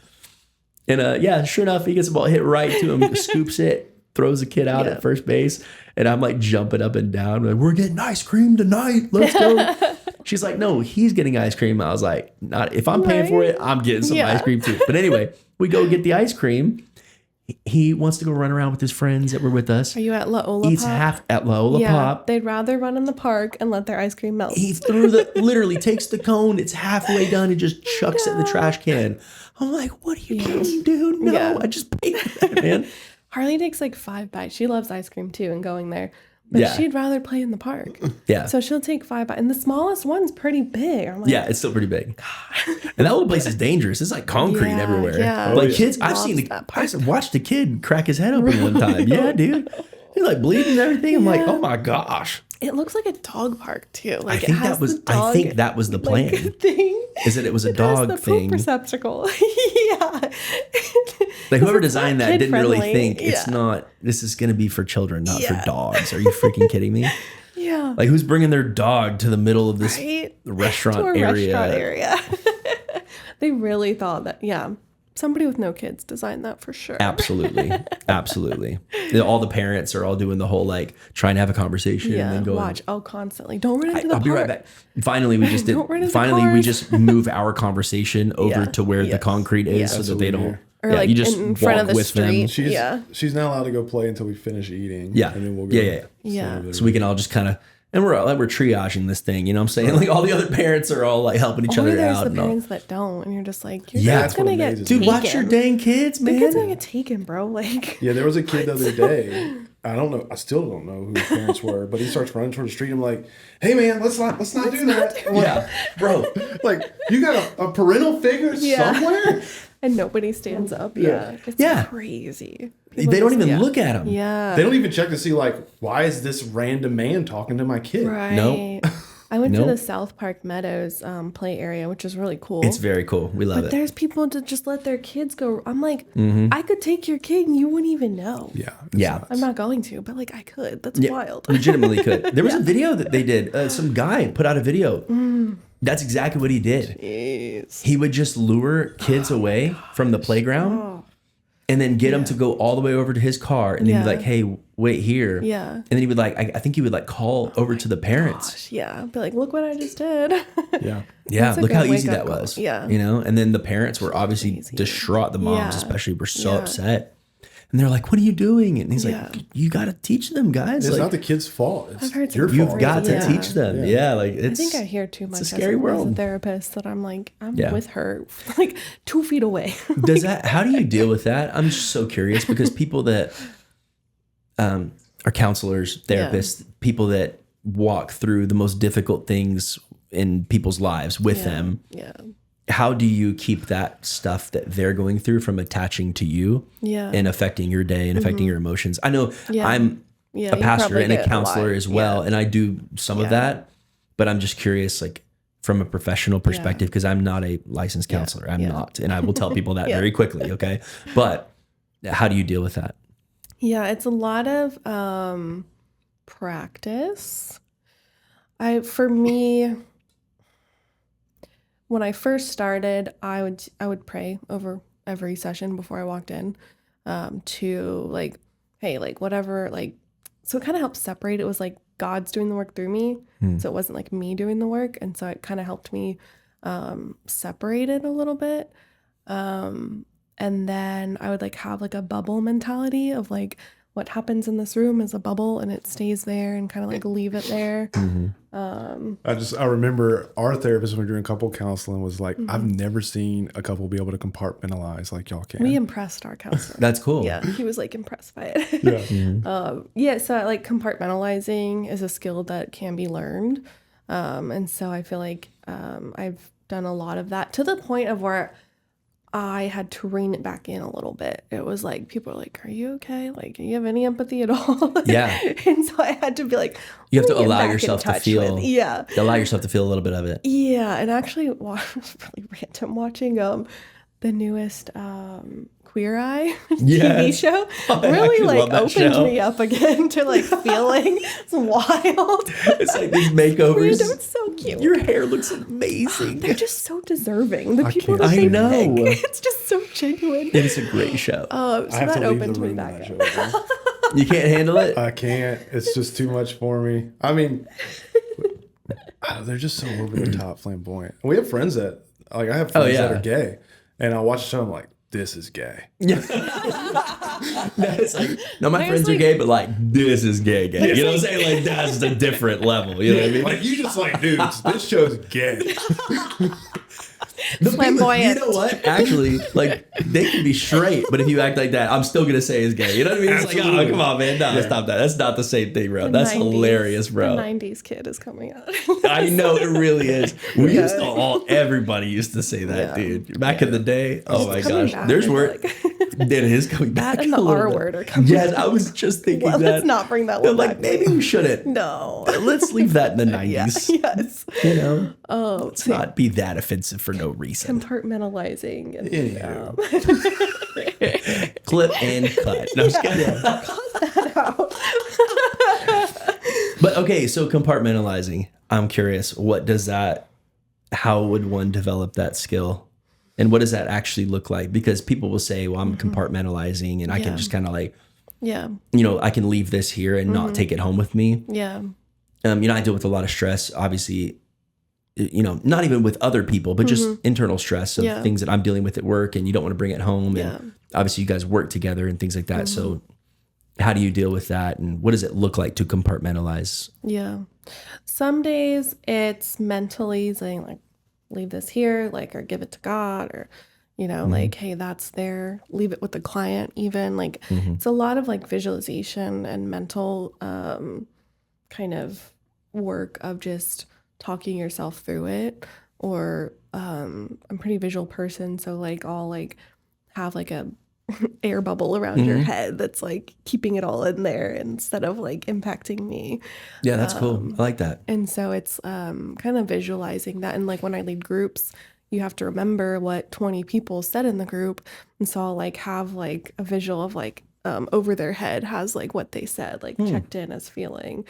And sure enough, he gets the ball hit right to him, scoops it, throws the kid out at first base. And I'm like jumping up and down. Like, we're getting ice cream tonight. Let's go. She's like, no, he's getting ice cream. I was like, not if I'm paying for it, I'm getting some ice cream too. But anyway, we go get the ice cream. He wants to go run around with his friends that were with us. Are you at La Ola Eats Pop? half at La Ola Pop. They'd rather run in the park and let their ice cream melt. He literally takes the cone. It's halfway done and just chucks it in the trash can. I'm like, what are you doing, dude? No, I just paid for that, man. Harley takes like 5 bites. She loves ice cream too and going there. But she'd rather play in the park. Yeah. So she'll take 5 bites. And the smallest one's pretty big. I'm like, Yeah, it's still pretty big. And that little place is dangerous. It's like concrete everywhere. yeah. Like Oh, kids, yeah. I've seen Loves that I watched the kid crack his head open one time. Yeah, dude. He's like bleeding and everything. I'm like, oh my gosh. It looks like a dog park too. Like I think that was the plan. Thing. Is that it was a It has dog the thing. poop receptacle. yeah. Like whoever designed that didn't really kid-friendly. think it's not. This is going to be for children, not for dogs. Are you freaking kidding me? Yeah. Like who's bringing their dog to the middle of this Right? restaurant To a area? restaurant area. They really thought that. Yeah. Somebody with no kids designed that for sure. Absolutely, absolutely. All the parents are all doing the whole like trying to have a conversation and then going. Watch. Oh, constantly. Don't run into the I'll park. be right back. Finally, we just did. Don't run into Finally, we cars. just move our conversation over to where the concrete is, so That's that what they we don't. do. Or like you just in front walk of the with street. them. She's not allowed to go play until we finish eating. Yeah. And then we'll go. Yeah. So we can all just kind of, and we're triaging this thing. You know what I'm saying? Like all the other parents are all like helping each Or other there's out. the and all. parents that don't, and you're just like, your Yeah, kid's that's gonna what get amazes taken. Dude, watch your dang kids, The kid's gonna man. get taken, bro. Like, Yeah, there was a kid the other day. I don't know. I still don't know who his parents were, but he starts running towards the street. I'm like, "Hey, man, let's not do that." I'm like, Yeah, bro. like you got a parental figure somewhere. and nobody stands up. Yeah, it's Yeah. crazy. They don't even look at them. Yeah, They don't even check to see like, why is this random man talking to my kid? right. Nope. I went to Nope. the South Park Meadows play area, which is really cool. It's very cool. We love But it. there's people to just let their kids go. I'm like, I could take your kid and you wouldn't even know. Yeah. Yeah. I'm not going to, but like I could. That's Yeah, wild. legitimately could. There was a video that they did. Some guy put out a video. That's exactly what he did. Jeez. He would just lure kids away from the playground and then get them to go all the way over to his car. And then he'd be Yeah. like, hey, wait here. Yeah. And then he would like, I think he would like call over to the parents. Gosh, yeah. Be like, look what I just did. Yeah. Yeah, That's a look how good easy wake-up that call. was. Yeah. You know, and then the parents were obviously distraught. The moms, Yeah. especially, were so Yeah. upset. And they're like, what are you doing? And he's Yeah. like, you got to teach them, guys. It's Like, not the kid's fault. It's I've heard some your crazy- you've fault. got to Yeah. teach them. Yeah, like I it's. think I hear too much a scary as world. a therapist that I'm like, I'm Yeah. with her like 2 feet away. Does that? How do you deal with that? I'm just so curious because people that are counselors, therapists, people that walk through the most difficult things in people's lives with them. Yeah. How do you keep that stuff that they're going through from attaching to you Yeah. and affecting your day and affecting your emotions? I know Yeah. I'm Yeah, a you pastor probably and a get a counselor lot. as well, Yeah. and I do some of that, but I'm just curious, like from a professional perspective, because I'm not a licensed counselor. I'm not, and I will tell people that very quickly. Okay, but how do you deal with that? Yeah, it's a lot of practice. For me, when I first started, I would pray over every session before I walked in, to like, hey, like whatever, like, so it kind of helped separate. It was like God's doing the work through me, so it wasn't like me doing the work, and so it kind of helped me separate it a little bit. And then I would like have like a bubble mentality of like, what happens in this room is a bubble and it stays there, and kind of like leave it there. I remember our therapist when we were doing couple counseling was like, I've never seen a couple be able to compartmentalize like y'all can. We impressed our counselor. That's cool. Yeah, he was like impressed by it. So like compartmentalizing is a skill that can be learned. And so I feel like I've done a lot of that to the point of where I had to rein it back in a little bit. It was like, people are like, are you okay? Like, do you have any empathy at all? Yeah. And so I had to be like, you have to "Let me get allow back in yourself to touch feel, with-" Yeah. allow yourself to feel a little bit of it. Yeah. And actually, it was really random watching the newest Queer Eye TV show. I Really actually like love that opened show. me up again to like feeling it's wild. It's like these makeovers. It's so cute. Your hair looks amazing. They're just so deserving. The people can't- that they I know. pick. It's just so genuine. It is a great show. So I have that to leave opened the me room back when up. that show is on. You can't handle it? I can't. It's just too much for me. I mean, they're just so over the top flamboyant. We have friends that, like, I have friends that yeah. are gay, and I watch the show, I'm like, this is gay. Yeah. It's like, no, my There's friends are like- gay, but like, this is gay. You know what I'm saying? Like, that's a different level. You know what I mean? Like, you just like, dudes, this show's gay. The people- Flamboyant. you know what? Actually, like, they can be straight, but if you act like that, I'm still going to say it's gay. You know what I mean? It's like, oh, Absolutely. come on, man. No, stop that. That's not the same thing, bro. That's 90s hilarious, bro. The 90s kid is coming out. I know it really is. We used to everybody used to say that, Yeah. dude. Back in the day, oh my coming gosh. back, There's I word. feel It is coming back. That and the a little R bit. word are coming Yes, back. I was just thinking Well, that. let's not bring that They're one like, back. maybe we shouldn't. No. Let's leave that in the 90s. Yeah, yes. You know, Oh, let's not be that offensive for no reason. compartmentalizing. And, Anywho. Clip and cut. No, I'm just kidding. But okay, so compartmentalizing. I'm curious, what does that, how would one develop that skill? And what does that actually look like? Because people will say, well, I'm compartmentalizing and I Yeah. can just kind of like, Yeah. you know, I can leave this here and not take it home with me. Yeah. You know, I deal with a lot of stress, obviously, you know, not even with other people, but just internal stress of Yeah. things that I'm dealing with at work and you don't want to bring it home. Yeah. And obviously you guys work together and things like that. So how do you deal with that? And what does it look like to compartmentalize? Yeah. Some days it's mentally saying like, leave this here, like, or give it to God, or, you know, like, hey, that's there, leave it with the client, even like, it's a lot of like visualization and mental kind of work of just talking yourself through it. Or I'm a pretty visual person, so like I'll like have like a air bubble around your head that's like keeping it all in there instead of like impacting me. Yeah, that's cool. I like that. And so it's kind of visualizing that. And like when I lead groups, you have to remember what 20 people said in the group. And so I'll like have like a visual of like over their head has like what they said, like checked in as feeling,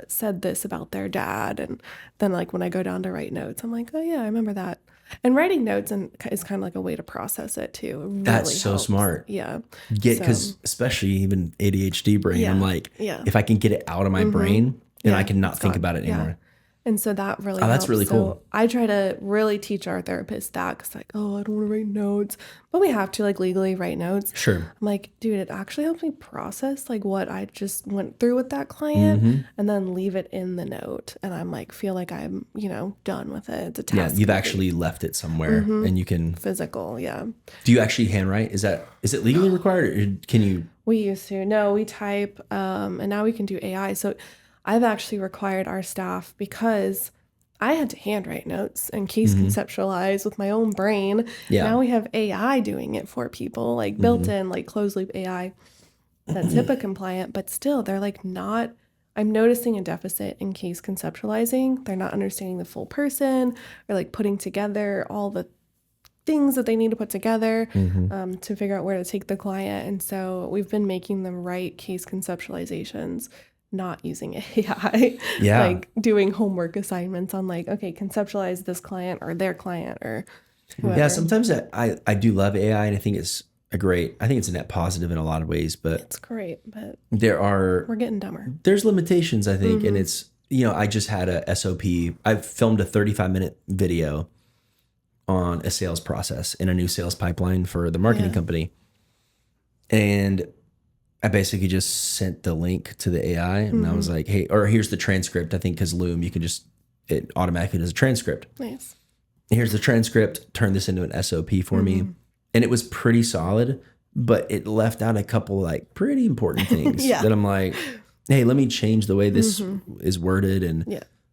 said this about their dad. And then like when I go down to write notes, I'm like, oh yeah, I remember that. And writing notes is kind of like a way to process it too. It really That's so helps. smart. Yeah. Because especially even ADHD brain, Yeah. I'm like, Yeah. if I can get it out of my brain, then Yeah, I can not it's think gone. about it Yeah. anymore. And so that really Oh, that's helps. really So cool. I try to really teach our therapists that, because like, oh, I don't want to write notes, but we have to like legally write notes. Sure. I'm like, dude, it actually helps me process like what I just went through with that client and then leave it in the note. And I'm like, feel like I'm, you know, done with it. It's a Yeah, task. you've complete. actually left it somewhere and you can, Physical. Yeah. do you actually handwrite? Is it legally required or can you? We used to. No, we type, and now we can do AI. So I've actually required our staff, because I had to handwrite notes and case conceptualize with my own brain. Yeah. Now we have AI doing it for people, like built in, like closed loop AI that's HIPAA compliant, but still they're like not, I'm noticing a deficit in case conceptualizing. They're not understanding the full person or like putting together all the things that they need to put together to figure out where to take the client. And so we've been making them write case conceptualizations, not using AI. Yeah. Like doing homework assignments on like, okay, conceptualize this client or their client or whoever. Yeah, sometimes I do love AI and I think it's I think it's a net positive in a lot of ways, but It's great, but we're getting dumber. there's limitations, I think. And it's, you know, I just had a SOP. I filmed a 35-minute video on a sales process in a new sales pipeline for the marketing company. And I basically just sent the link to the AI and I was like, hey, or here's the transcript. I think because Loom, you can it automatically does a transcript. Nice. Here's the transcript, turn this into an SOP for me. And it was pretty solid, but it left out a couple like pretty important things that I'm like, hey, let me change the way this is worded and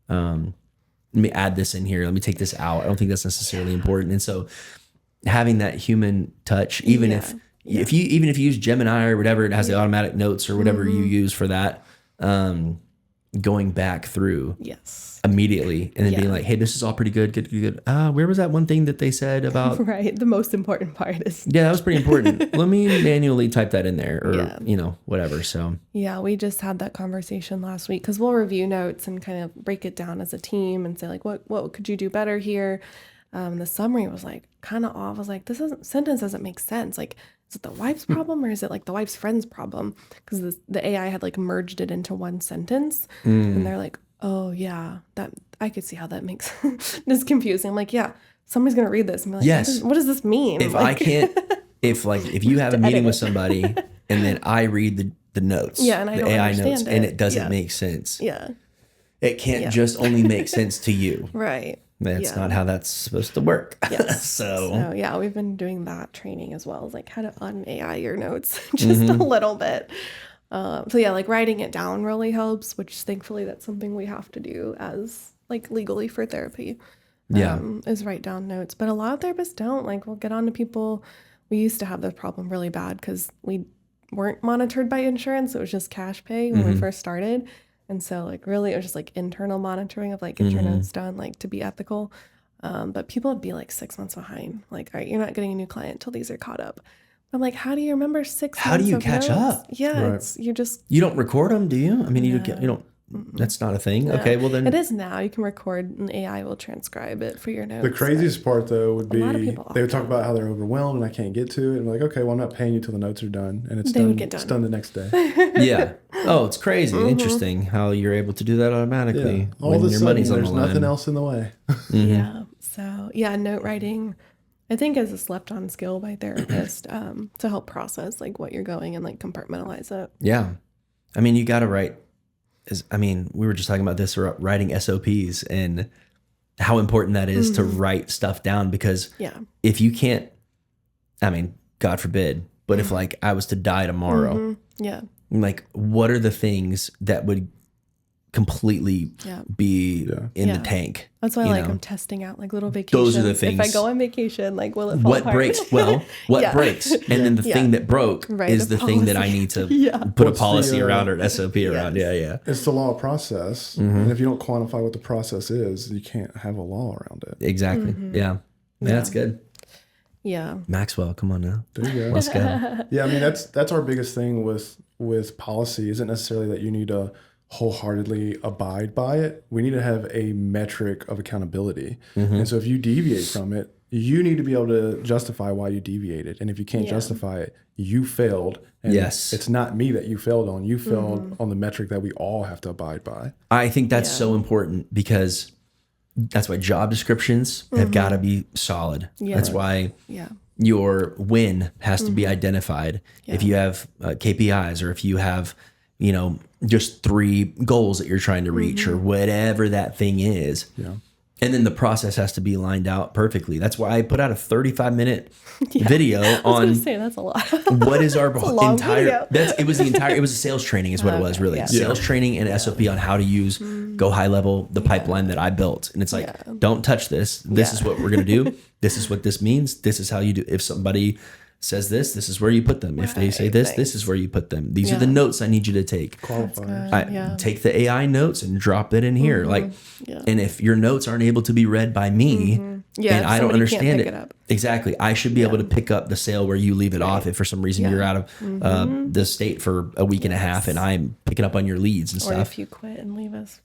let me add this in here. Let me take this out. I don't think that's necessarily important. And so having that human touch, even if you use Gemini or whatever, it has the automatic notes or whatever you use for that, going back through immediately and then being like, hey, this is all pretty good. Where was that one thing that they said about? Right. The most important part is. Yeah, that was pretty important. Let me manually type that in there or, whatever. So. Yeah, we just had that conversation last week because we'll review notes and kind of break it down as a team and say like, what could you do better here? The summary was like kind of off. I was like, sentence doesn't make sense. Like, is it the wife's problem or is it like the wife's friend's problem? Because the AI had like merged it into one sentence and they're like, oh yeah, that I could see how that makes this confusing. I'm like, yeah, somebody's going to read this and be like, yes. what does this mean? If I can't, if you have a meeting with somebody and then I read the notes, and I the don't AI understand notes, it. and it doesn't make sense. Yeah. It can't just only make sense to you. Right. That's not how that's supposed to work. Yes. So yeah, we've been doing that training as well. It's like how to un-AI your notes just a little bit. Like writing it down really helps, which thankfully that's something we have to do as like legally for therapy. Is write down notes. But a lot of therapists don't. Like we'll get on to people. We used to have this problem really bad because we weren't monitored by insurance. It was just cash pay when we first started. And so like really it was just like internal monitoring of like get your notes done, like to be ethical. But people would be like 6 months behind. Like, all right, you're not getting a new client until these are caught up. I'm like, how do you remember 6 months? How do you of catch notes? up? Yeah, Right. you don't record them, do you? I mean, you don't. That's not a thing. No. Okay, well then it is now. You can record and AI will transcribe it for your notes. The craziest part though would be lot of people they would talk about how they're overwhelmed and I can't get to it. And I'm like, okay, well I'm not paying you till the notes are done, and it's They done. would get done. It's done the next day. yeah. Oh, it's crazy. Interesting how you're able to do that automatically All when of a your sudden, money's on there's the line. nothing else in the way. Yeah. So note writing, I think is a slept on skill by therapists to help process like what you're going and like compartmentalize it. Yeah. I mean, you got to write. We were just talking about this, writing SOPs and how important that is to write stuff down because if you can't, God forbid, but if like I was to die tomorrow, like what are the things that would completely be in the tank? That's why I'm testing out like little vacations. Those are the things. If I go on vacation, like will it fall what apart? breaks? Well, what breaks? And then the thing that broke is the thing that I need to put What's a policy the, around or an SOP around. Yeah. It's the law of process, and if you don't quantify what the process is, you can't have a law around it. Exactly. Yeah, that's good. Yeah. Maxwell, come on now. There you go. Let's go. Yeah, I mean that's our biggest thing with policy. Isn't necessarily that you need to wholeheartedly abide by it. We need to have a metric of accountability. And so if you deviate from it, you need to be able to justify why you deviated. And if you can't justify it, you failed. And it's not me that you failed on. You failed on the metric that we all have to abide by. I think that's so important because that's why job descriptions have got to be solid. That's why your win has to be identified. If you have KPIs or if you have, just 3 goals that you're trying to reach or whatever that thing is. Yeah. And then the process has to be lined out perfectly. That's why I put out a 35-minute video on. I was going to say that's a lot. What is our entire? It was a sales training is what it was really. Sales training and SOP on how to use go high level the pipeline that I built. And it's like, don't touch this. This is what we're going to do. This is what this means. This is how you do. If somebody says this is where you put them. If they say this is where you put them. These are the notes I need you to take. Take the AI notes and drop it in here. And if your notes aren't able to be read by me and I don't understand it, exactly, I should be able to pick up the sale where you leave it off. If for some reason you're out of the state for a week and a half and I'm picking up on your leads and stuff. Or if you quit and leave us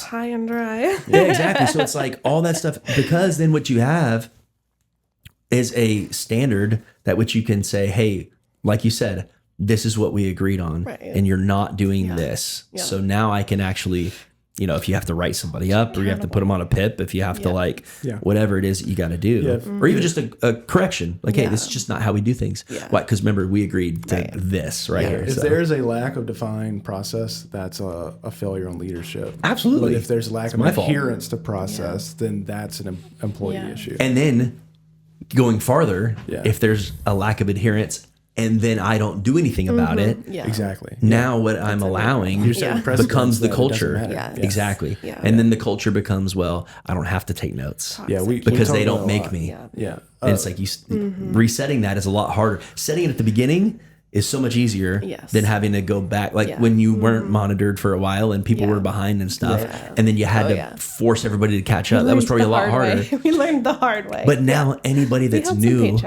high and dry. Yeah, exactly. So it's like all that stuff, because then what you have is a standard that which you can say, hey, like you said, this is what we agreed on, and you're not doing this. So now I can actually you know, if you have to write somebody up or you have to put them on a PIP, if you have to like whatever it is that you got to do, or even just a correction, like, hey, this is just not how we do things. Why? Because remember, we agreed to this here. If there's a lack of defined process, that's a failure on leadership. Absolutely. But if there's lack of adherence to process, then that's an employee issue. And then going farther, if there's a lack of adherence and then I don't do anything about it. Exactly. Now what I'm allowing becomes the culture. Exactly. And then the culture becomes, well, I don't have to take notes. Because they don't make me. And it's like resetting that is a lot harder. Setting it at the beginning is so much easier than having to go back. Like when you weren't monitored for a while and people were behind and stuff, and then you had to force everybody to catch up. That was probably a lot harder. We learned the hard way. But now anybody that's new,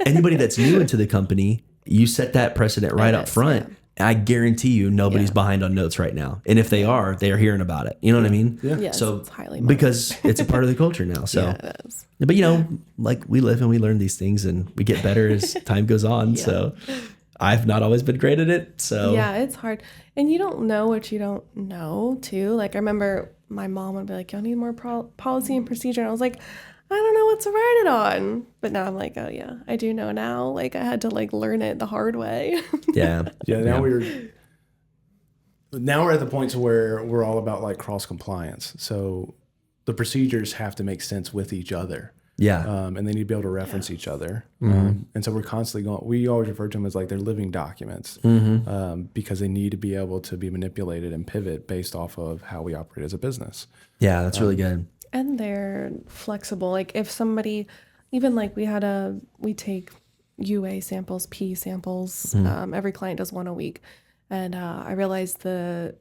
anybody that's new into the company, you set that precedent right up front. I guarantee you nobody's behind on notes right now. And if they are hearing about it. You know what I mean? So it's highly because it's a part of the culture now. So, it is. But you know, like we live and we learn these things and we get better as time goes on. So I've not always been great at it. So it's hard. And you don't know what you don't know too. Like I remember my mom would be like, y'all need more policy and procedure. And I was like, I don't know what to write it on. But now I'm like, oh yeah, I do know now. Like I had to like learn it the hard way. Now we're at the point to where we're all about like cross compliance. So the procedures have to make sense with each other. And they need to be able to reference each other. And so we're constantly we always refer to them as like they're living documents because they need to be able to be manipulated and pivot based off of how we operate as a business. Yeah, that's really good. And they're flexible. Like if somebody, even like we take UA samples, P samples. Every client does one a week. And I realized the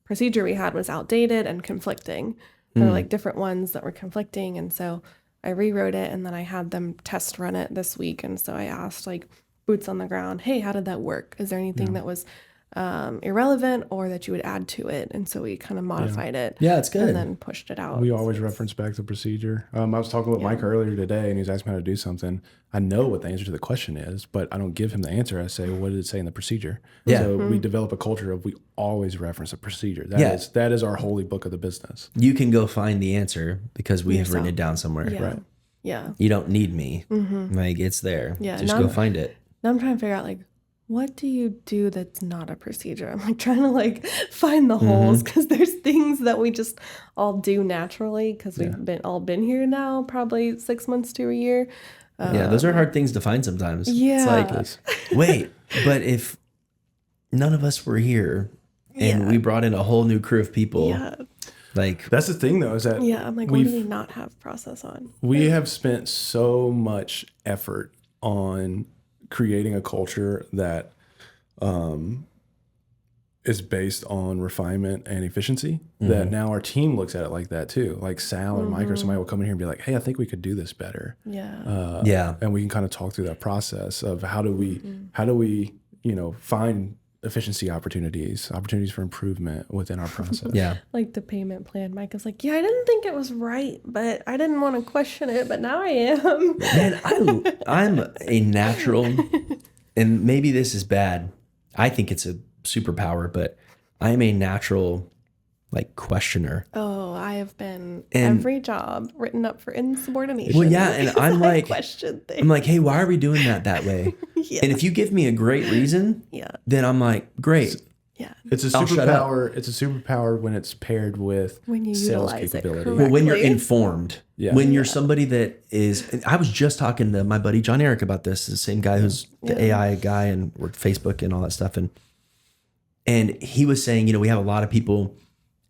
procedure we had was outdated and conflicting. There were like different ones that were conflicting. And so I rewrote it and then I had them test run it this week. And so I asked like boots on the ground, hey, how did that work? Is there anything that was irrelevant or that you would add to it? And so we kind of modified it. Yeah, it's good. And then pushed it out. We always reference back the procedure. I was talking with Mike earlier today and he was asking me how to do something. I know what the answer to the question is, but I don't give him the answer. I say, well, what did it say in the procedure? So we develop a culture of we always reference a procedure. That is our holy book of the business. You can go find the answer because we have written it down somewhere. Yeah. You don't need me. Like it's there. Just go find it. Now I'm trying to figure out like, what do you do that's not a procedure? I'm like trying to like find the holes because there's things that we just all do naturally because we've been here now probably 6 months to a year. Those are hard things to find sometimes. Yeah. It's like, wait, but if none of us were here and we brought in a whole new crew of people, like that's the thing though, is that I'm like, what do we not have process on? We have spent so much effort on creating a culture that is based on refinement and efficiency that now our team looks at it like that too. Like Sal or Mike or somebody will come in here and be like, hey, I think we could do this better. And we can kind of talk through that process of how do we, find efficiency opportunities for improvement within our process. Like the payment plan. Mike is like, I didn't think it was right, but I didn't want to question it, but now I am. Man, I'm a natural, and maybe this is bad. I think it's a superpower, but I'm a natural questioner. Oh, I have been every job written up for insubordination. Well, yeah, and I'm like, question things. I'm like, hey, why are we doing that way? And if you give me a great reason, then I'm like, great. It's a superpower. It's a superpower when it's paired with sales capability. Well, when you're informed, when you're somebody that is, I was just talking to my buddy John Eric about this, the same guy who's the AI guy and worked Facebook and all that stuff. And he was saying, we have a lot of people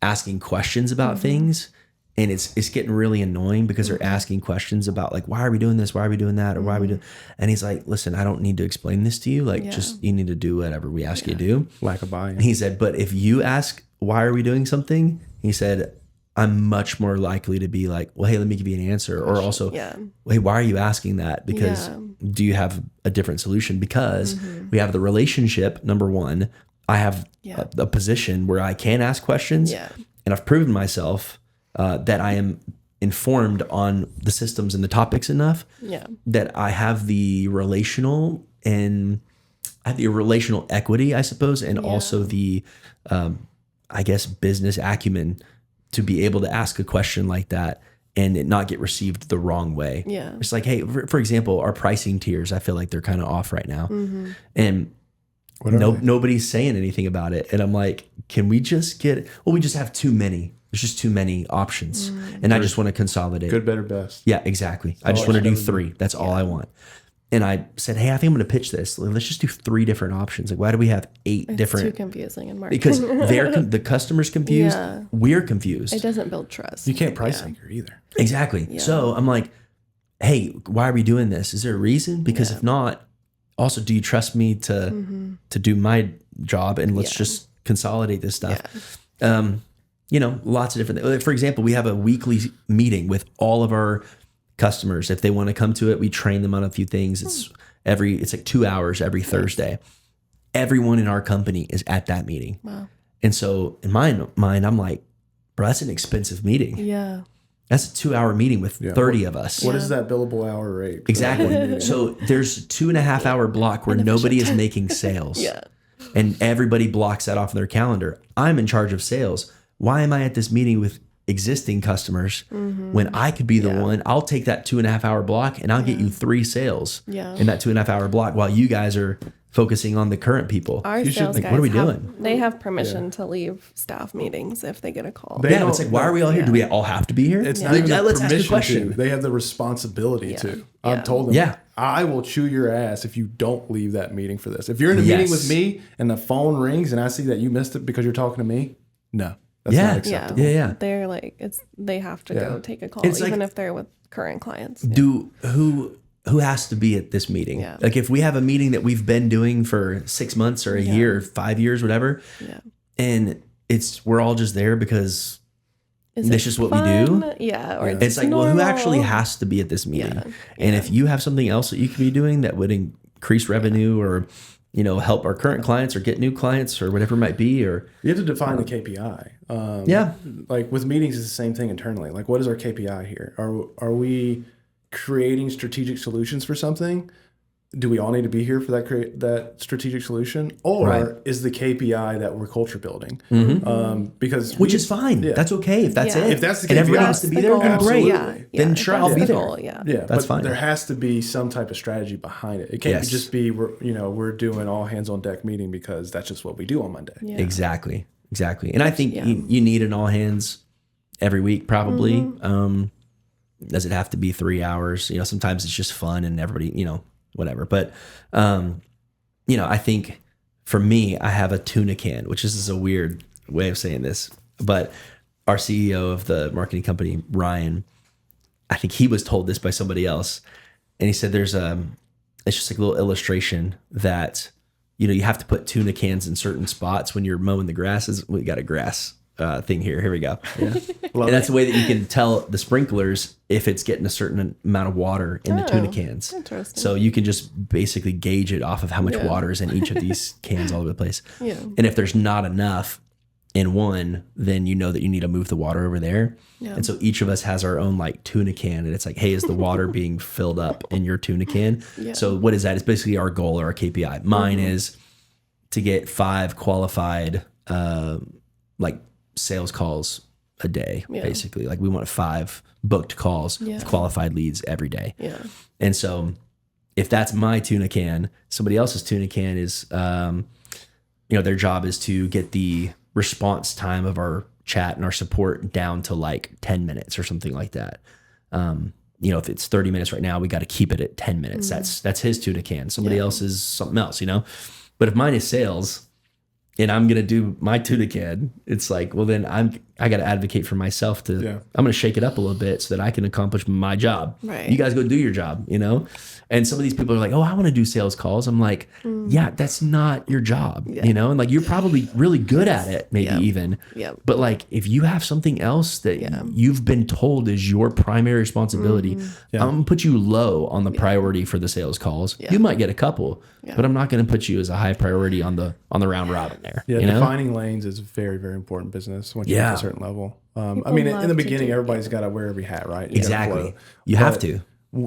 asking questions about things, and it's getting really annoying because they're asking questions about why are we doing this, why are we doing that, or why are we doing, and he's like, listen, I don't need to explain this to you, just you need to do whatever we ask you to do. Lack of buy-in. He said, but if you ask why are we doing something, he said, I'm much more likely to be like, well, hey, let me give you an answer, or also, hey, why are you asking that, because do you have a different solution? Because we have the relationship, number one. I have a position where I can ask questions, and I've proven myself that I am informed on the systems and the topics enough that I have the relational equity, I suppose, and also the I guess, business acumen to be able to ask a question like that and it not get received the wrong way. Yeah. It's like, hey, for example, our pricing tiers, I feel like they're kind of off right now. And nobody's saying anything about it. And I'm like, can we just we just have too many. There's just too many options. And I just want to consolidate. Good, better, best. Yeah, exactly. I just want to do 3. That's all I want. And I said, hey, I think I'm going to pitch this. Let's just do 3 different options. Like, why do we have 8 different? It's too confusing in marketing. Because the customer's confused. Yeah. We're confused. It doesn't build trust. You can't price anchor either. Exactly. Yeah. So I'm like, hey, why are we doing this? Is there a reason? Because if not, also, do you trust me to do my job and let's just consolidate this stuff? You know, lots of different things. For example, we have a weekly meeting with all of our customers. If they want to come to it, we train them on a few things. It's like 2 hours every Thursday. Everyone in our company is at that meeting. Wow. And so in my mind, I'm like, bro, that's an expensive meeting. Yeah. That's a 2-hour meeting with 30 of us. What is that billable hour rate? Exactly. So there's a 2.5 hour block where nobody is making sales. Yeah. And everybody blocks that off in their calendar. I'm in charge of sales. Why am I at this meeting with existing customers when I could be the one? I'll take that 2.5 hour block and I'll get you 3 sales in that 2.5 hour block while you guys are focusing on the current people. Our sales guys what are we doing? They have permission to leave staff meetings if they get a call. It's like, why are we all here? Do we all have to be here? It's not even Let's ask a permission question. to. They have the responsibility to. I've told them, I will chew your ass if you don't leave that meeting for this. If you're in a meeting with me and the phone rings and I see that you missed it because you're talking to me, no. That's not acceptable. Yeah. They're like, they have to go take a call, It's even like, if they're with current clients. Who has to be at this meeting? Yeah. Like if we have a meeting that we've been doing for 6 months or a year or 5 years, whatever, and we're all just there because this is what we do. Yeah. Or it's like, well, who actually has to be at this meeting? Yeah. And if you have something else that you could be doing that would increase revenue or, you know, help our current clients or get new clients or whatever it might be, or you have to define the KPI. Like with meetings, it's the same thing internally. Like, what is our KPI here? Are we creating strategic solutions for something? Do we all need to be here for that strategic solution, or is the KPI that we're culture building? Because which is fine. That's okay if that's it. If that's the KPI, and everybody has to be there, then great. Then sure, I'll be there. Goal, that's fine. There has to be some type of strategy behind it. It can't just be we're doing all hands on deck meeting because that's just what we do on Monday. Yeah. Exactly. And I think you need an all hands every week probably. Does it have to be 3 hours? You know, sometimes it's just fun and everybody, you know, whatever. But, you know, I think for me, I have a tuna can, which is a weird way of saying this, but our CEO of the marketing company, Ryan, I think he was told this by somebody else. And he said, it's just like a little illustration that, you know, you have to put tuna cans in certain spots when you're mowing the grasses. We got a grass thing here. Here we go. Yeah. And that's the way that you can tell the sprinklers if it's getting a certain amount of water in the tuna cans. Interesting. So you can just basically gauge it off of how much water is in each of these cans all over the place. Yeah. And if there's not enough in one, then you know that you need to move the water over there. Yeah. And so each of us has our own like tuna can, and it's like, hey, is the water being filled up in your tuna can? Yeah. So what is that? It's basically our goal or our KPI. Mine is to get 5 qualified like sales calls a day, basically. Like we want 5 booked calls of qualified leads every day. Yeah. And so if that's my tuna can, somebody else's tuna can is, you know, their job is to get the response time of our chat and our support down to like 10 minutes or something like that. You know, if it's 30 minutes right now, we got to keep it at 10 minutes. That's his tuna can. Somebody else is something else, you know? But if mine is sales, and I'm going to do my tuna can, it's like, well, then I got to advocate for myself to, I'm going to shake it up a little bit so that I can accomplish my job. Right. You guys go do your job, you know? And some of these people are like, oh, I want to do sales calls. I'm like, yeah, that's not your job, you know? And like, you're probably really good at it, maybe even. Yep. But like, if you have something else that you've been told is your primary responsibility, I'm going to put you low on the priority for the sales calls. You might get a couple, but I'm not going to put you as a high priority on the round robin there. Yeah, you know? Defining lanes is very, very important business once you get to a certain level. I mean, in the beginning, everybody's got to wear every hat, right? Exactly. You have to.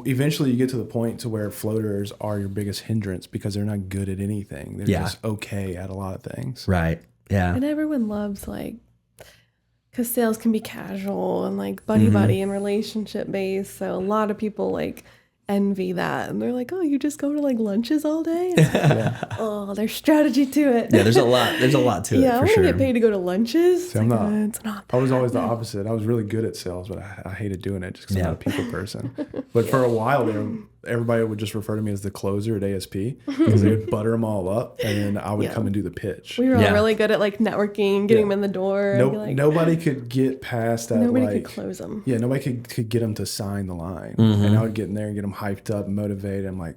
Eventually, you get to the point to where floaters are your biggest hindrance because they're not good at anything. They're just okay at a lot of things. Right. Yeah. And everyone loves like, because sales can be casual and like buddy and relationship based. So a lot of people like envy that. And they're like, oh, you just go to like lunches all day? It's like, oh, there's strategy to it. Yeah, there's a lot to it for I want to sure. get paid to go to lunches. See, I'm not. It's not I was always the opposite. I was really good at sales, but I hated doing it just because I'm not a people person. But for a while there, everybody would just refer to me as the closer at ASP because they would butter them all up, and then I would come and do the pitch. We were all really good at like networking, getting them in the door. Nobody could get past that. Nobody could close them. Yeah, nobody could get them to sign the line. And I would get in there and get them hyped up, motivated. I'm like,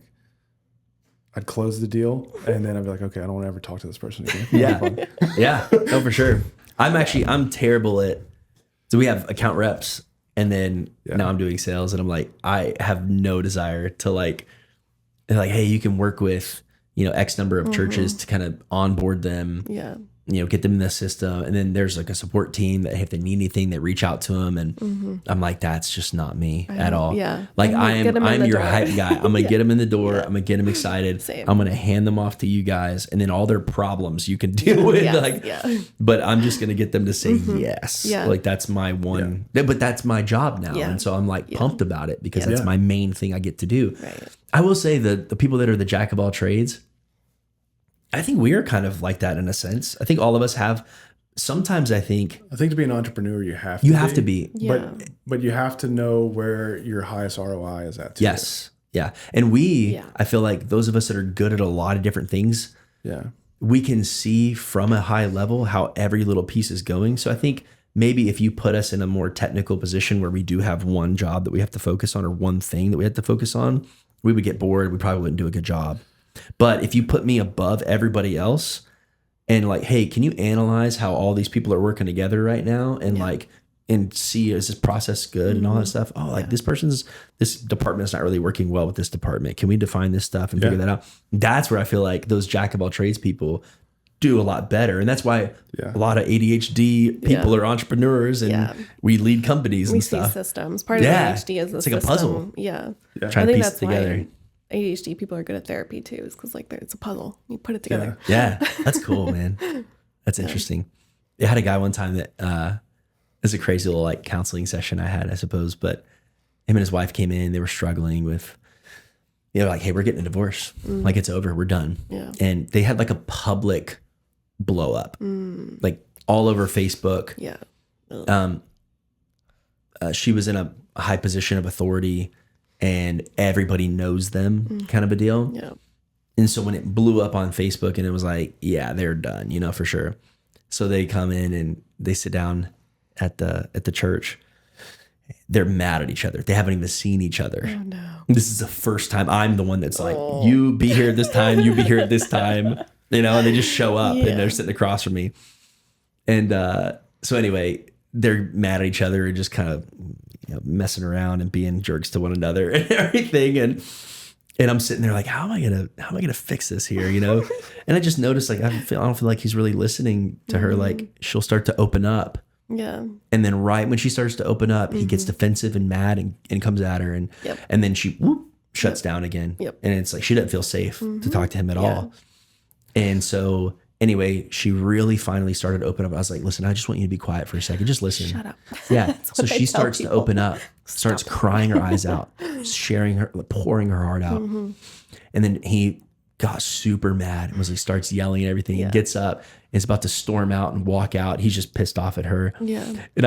I'd close the deal, and then I'd be like, okay, I don't want to ever talk to this person again. Yeah, no, for sure. I'm terrible at, so we have account reps, and then now I'm doing sales, and I'm like, I have no desire to like, hey, you can work with, X number of churches to kind of onboard them. Yeah. Get them in the system. And then there's like a support team that if they need anything, they reach out to them. And I'm like, that's just not me at all. Yeah. Like I'm your hype guy. I'm going to get them in the door. I'm going to get them excited. Same. I'm going to hand them off to you guys. And then all their problems you can deal with. But I'm just going to get them to say yes. Yeah. Like that's my one, but that's my job now. Yeah. And so I'm like pumped about it because that's my main thing I get to do. Right. I will say that the people that are the jack of all trades, I think we are kind of like that in a sense. I think all of us have. Sometimes I think to be an entrepreneur, you have to be. Yeah. But you have to know where your highest ROI is at too. Yes. Yeah. And I feel like those of us that are good at a lot of different things, we can see from a high level how every little piece is going. So I think maybe if you put us in a more technical position where we do have one job that we have to focus on or one thing that we have to focus on, we would get bored. We probably wouldn't do a good job. But if you put me above everybody else and like, hey, can you analyze how all these people are working together right now and like, and see, is this process good and all that stuff? Oh, like this department is not really working well with this department. Can we define this stuff and figure that out? That's where I feel like those jack of all trades people do a lot better. And that's why a lot of ADHD people are entrepreneurs and we lead companies and stuff. We see systems. Part of ADHD is it's like a puzzle. Yeah. Trying to piece it together. Why ADHD people are good at therapy too, is because like it's a puzzle. You put it together. Yeah, that's cool, man. That's interesting. I had a guy one time that it was a crazy little like counseling session I had, I suppose. But him and his wife came in. They were struggling with, like, hey, we're getting a divorce. Like it's over. We're done. Yeah. And they had like a public blow up, like all over Facebook. Yeah. She was in a high position of authority. And everybody knows them kind of a deal. Yeah. And so when it blew up on Facebook and it was like, yeah, they're done, for sure. So they come in and they sit down at the church. They're mad at each other. They haven't even seen each other. Oh no. This is the first time I'm the one that's like, you be here this time, you be here at this time, and they just show up and they're sitting across from me. And so anyway, they're mad at each other and just kind of messing around and being jerks to one another and everything. And I'm sitting there like, how am I gonna fix this here? And I just noticed like, I don't feel like he's really listening to her. Like she'll start to open up. Yeah. And then right when she starts to open up, he gets defensive and mad and comes at her. And then she shuts down again. Yep. And it's like, she doesn't feel safe to talk to him at all. And so anyway, she really finally started to open up. I was like, listen, I just want you to be quiet for a second. Just listen. Shut up. Yeah. So she starts to open up, starts crying her eyes out, pouring her heart out. And then he got super mad and starts yelling and everything. He gets up and is about to storm out and walk out. He's just pissed off at her. Yeah. And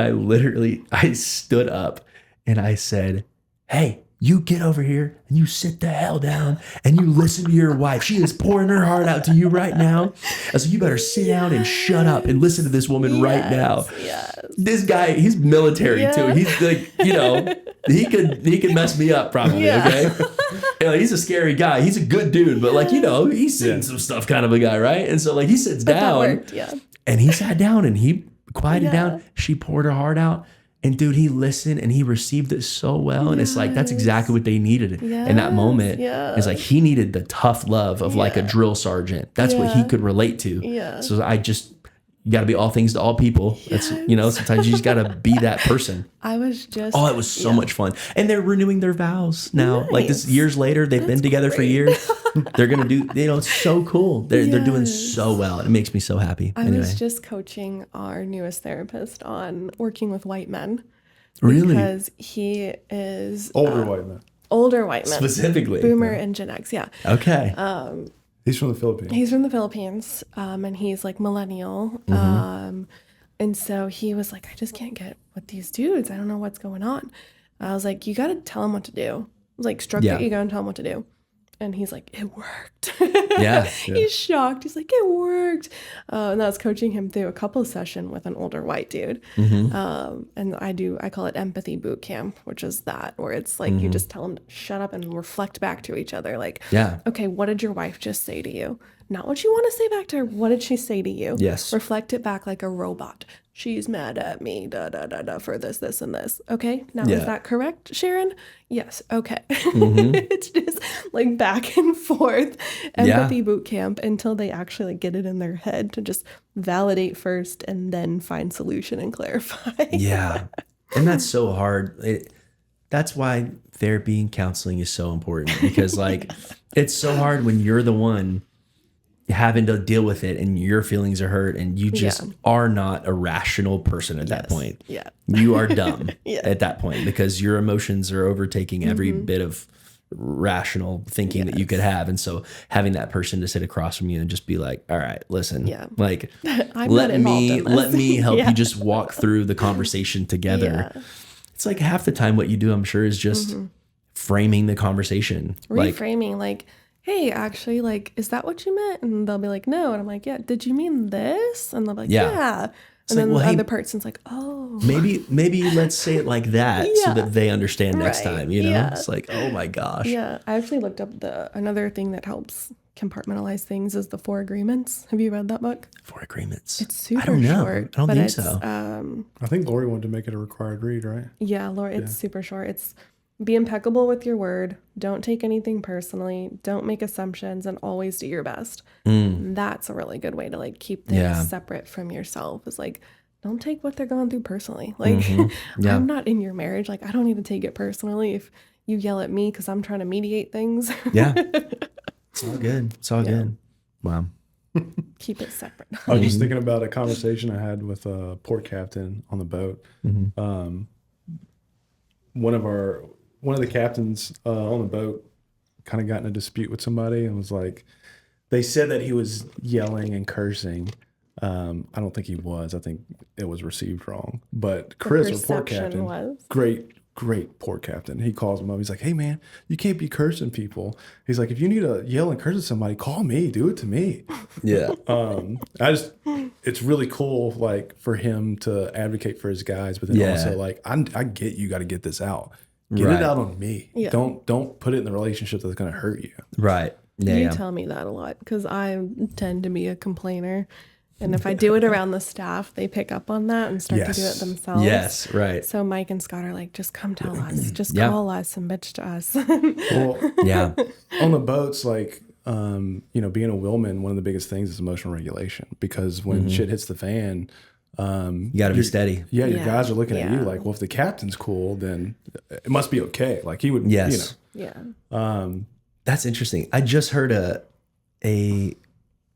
I stood up and I said, hey, you get over here and you sit the hell down and you listen to your wife. She is pouring her heart out to you right now. I said, you better sit down and shut up and listen to this woman right now. Yes. This guy, he's military too. He's like, he could mess me up probably. Okay. He's a scary guy. He's a good dude, but like, he's seen some stuff kind of a guy. Right. And so like he sits down and he sat down and he quieted down. She poured her heart out. And dude, he listened and he received it so well. And it's like, that's exactly what they needed in that moment. It's like, he needed the tough love of like a drill sergeant. That's what he could relate to. Yeah. So I just, You got to be all things to all people. That's, sometimes you just got to be that person. I was just. Oh, it was so much fun. And they're renewing their vows now. Like this years later, they've been together for years. They're going to do, it's so cool. They're doing so well. It makes me so happy. I was just coaching our newest therapist on working with white men. Really? Because he is. Older white men. Older white men. Specifically. Boomer and Gen X, yeah. Okay. He's from the Philippines. He's from the Philippines, and he's like millennial. And so he was like, I just can't get with these dudes. I don't know what's going on. I was like, you got to tell them what to do. Like, stroke their ego and tell them what to do. And he's like, it worked. Yeah. He's shocked. He's like, it worked. And I was coaching him through a couple of sessions with an older white dude. And I call it empathy boot camp, which is that, where it's like you just tell them to shut up and reflect back to each other. Like, okay, what did your wife just say to you? Not what you want to say back to her. What did she say to you? Yes. Reflect it back like a robot. She's mad at me, for this, this, and this. Okay, now is that correct, Sharon? Yes, okay. It's just like back and forth empathy boot camp until they actually like, get it in their head to just validate first and then find solution and clarify. Yeah. And that's so hard. That's why therapy and counseling is so important, because like it's so hard when you're the one having to deal with it and your feelings are hurt and you just are not a rational person at that point. Yeah. You are dumb at that point because your emotions are overtaking every bit of rational thinking that you could have. And so having that person to sit across from you and just be like, all right, listen, like let me help you just walk through the conversation together. It's like half the time what you do, I'm sure, is just framing the conversation. Reframing, like, hey, actually, like, is that what you meant? And they'll be like, no. And I'm like, yeah, did you mean this? And they'll be like, yeah. And then the other person's like, oh. Maybe let's say it like that so that they understand next time, It's like, oh my gosh. Yeah. I actually looked up another thing that helps compartmentalize things is the 4 Agreements. Have you read that book? 4 Agreements. It's super I don't know. short. I don't think so. I think Lori wanted to make it a required read, right? Yeah, Lori, it's super short. It's be impeccable with your word. Don't take anything personally. Don't make assumptions and always do your best. That's a really good way to like keep things separate from yourself. Is like, don't take what they're going through personally. Like, I'm not in your marriage. Like, I don't need to take it personally if you yell at me because I'm trying to mediate things. It's all good. It's all good. Wow. Keep it separate. I was just thinking about a conversation I had with a port captain on the boat. One of the captains on the boat kind of got in a dispute with somebody and was like, they said that he was yelling and cursing. I don't think he was. I think it was received wrong. But Chris, our port captain, great port captain. He calls him up. He's like, hey, man, you can't be cursing people. He's like, if you need to yell and curse at somebody, call me. Do it to me. Yeah. It's really cool, like, for him to advocate for his guys, but then also, like, I get you got to get this out. Get it out on me. Yeah. Don't put it in the relationship that's going to hurt you. Right. Yeah. You tell me that a lot because I tend to be a complainer. And if I do it around the staff, they pick up on that and start to do it themselves. Yes, right. So Mike and Scott are like, just come tell us. Just call us and bitch to us. Well, on the boats, like, being a wheelman, one of the biggest things is emotional regulation because when shit hits the fan, you got to be steady. Yeah, your guys are looking at you like, well, if the captain's cool, then it must be okay. Like he would, That's interesting. I just heard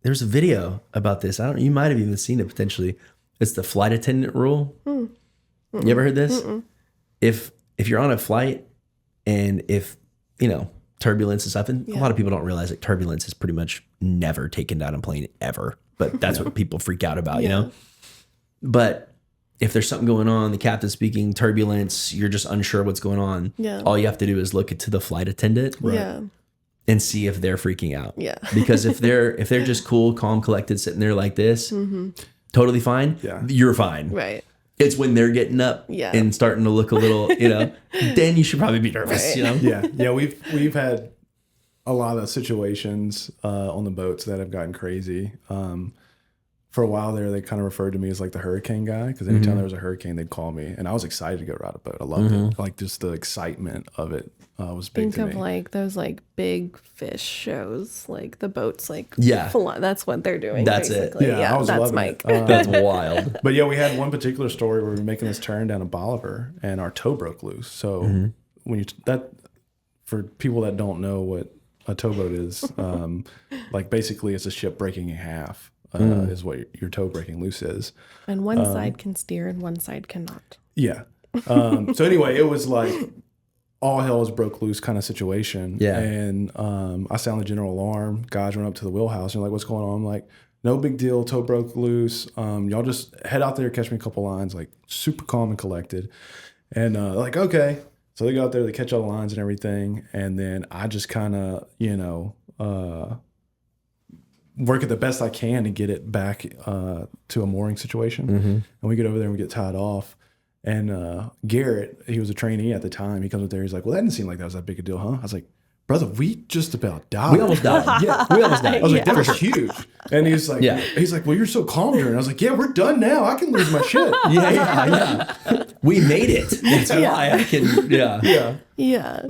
there's a video about this. You might have even seen it potentially. It's the flight attendant rule. You ever heard this? If you're on a flight and if, turbulence and stuff, and a lot of people don't realize that turbulence is pretty much never taken down a plane ever, but that's what people freak out about, But if there's something going on, the captain's speaking, turbulence, you're just unsure what's going on. Yeah. All you have to do is look to the flight attendant. Yeah. And see if they're freaking out. Yeah. Because if they're just cool, calm, collected, sitting there like this, totally fine. Yeah. You're fine. Right. It's when they're getting up and starting to look a little, then you should probably be nervous. Yeah. We've had a lot of situations on the boats that have gotten crazy. for a while there, they kind of referred to me as like the hurricane guy because anytime there was a hurricane, they'd call me, and I was excited to go ride a boat. I loved it, like just the excitement of it was big Think to of me. like those like big fish shows, like the boats, like Yeah. that's what they're doing. That's it. basically. Yeah, I was that's loving Mike. it. That's wild. But yeah, we had one particular story where we were making this turn down a Bolivar, and our tow broke loose. So when you for people that don't know what a towboat is, like basically it's a ship breaking in half. Is what your tow breaking loose is. And one side can steer and one side cannot. Yeah. So anyway, it was like all hell is broke loose kind of situation. Yeah. And I sound the general alarm. Guys run up to the wheelhouse and like, what's going on? I'm like, no big deal. Tow broke loose. Y'all just head out there, catch me a couple lines, like super calm and collected. And like, okay. So they go out there, they catch all the lines and everything. And then I just kind of, work it the best I can to get it back to a mooring situation. And we get over there and we get tied off. And Garrett, he was a trainee at the time. He comes up there. He's like, well, that didn't seem like that was that big a deal, huh? I was like, brother, we just about died. We almost died. Yeah, we almost died. I was like, that was huge. And he's like, Yeah. well, you're so calm during. I was like, yeah, we're done now. I can lose my shit. Yeah. We made it. That's why I can. Yeah. Yeah.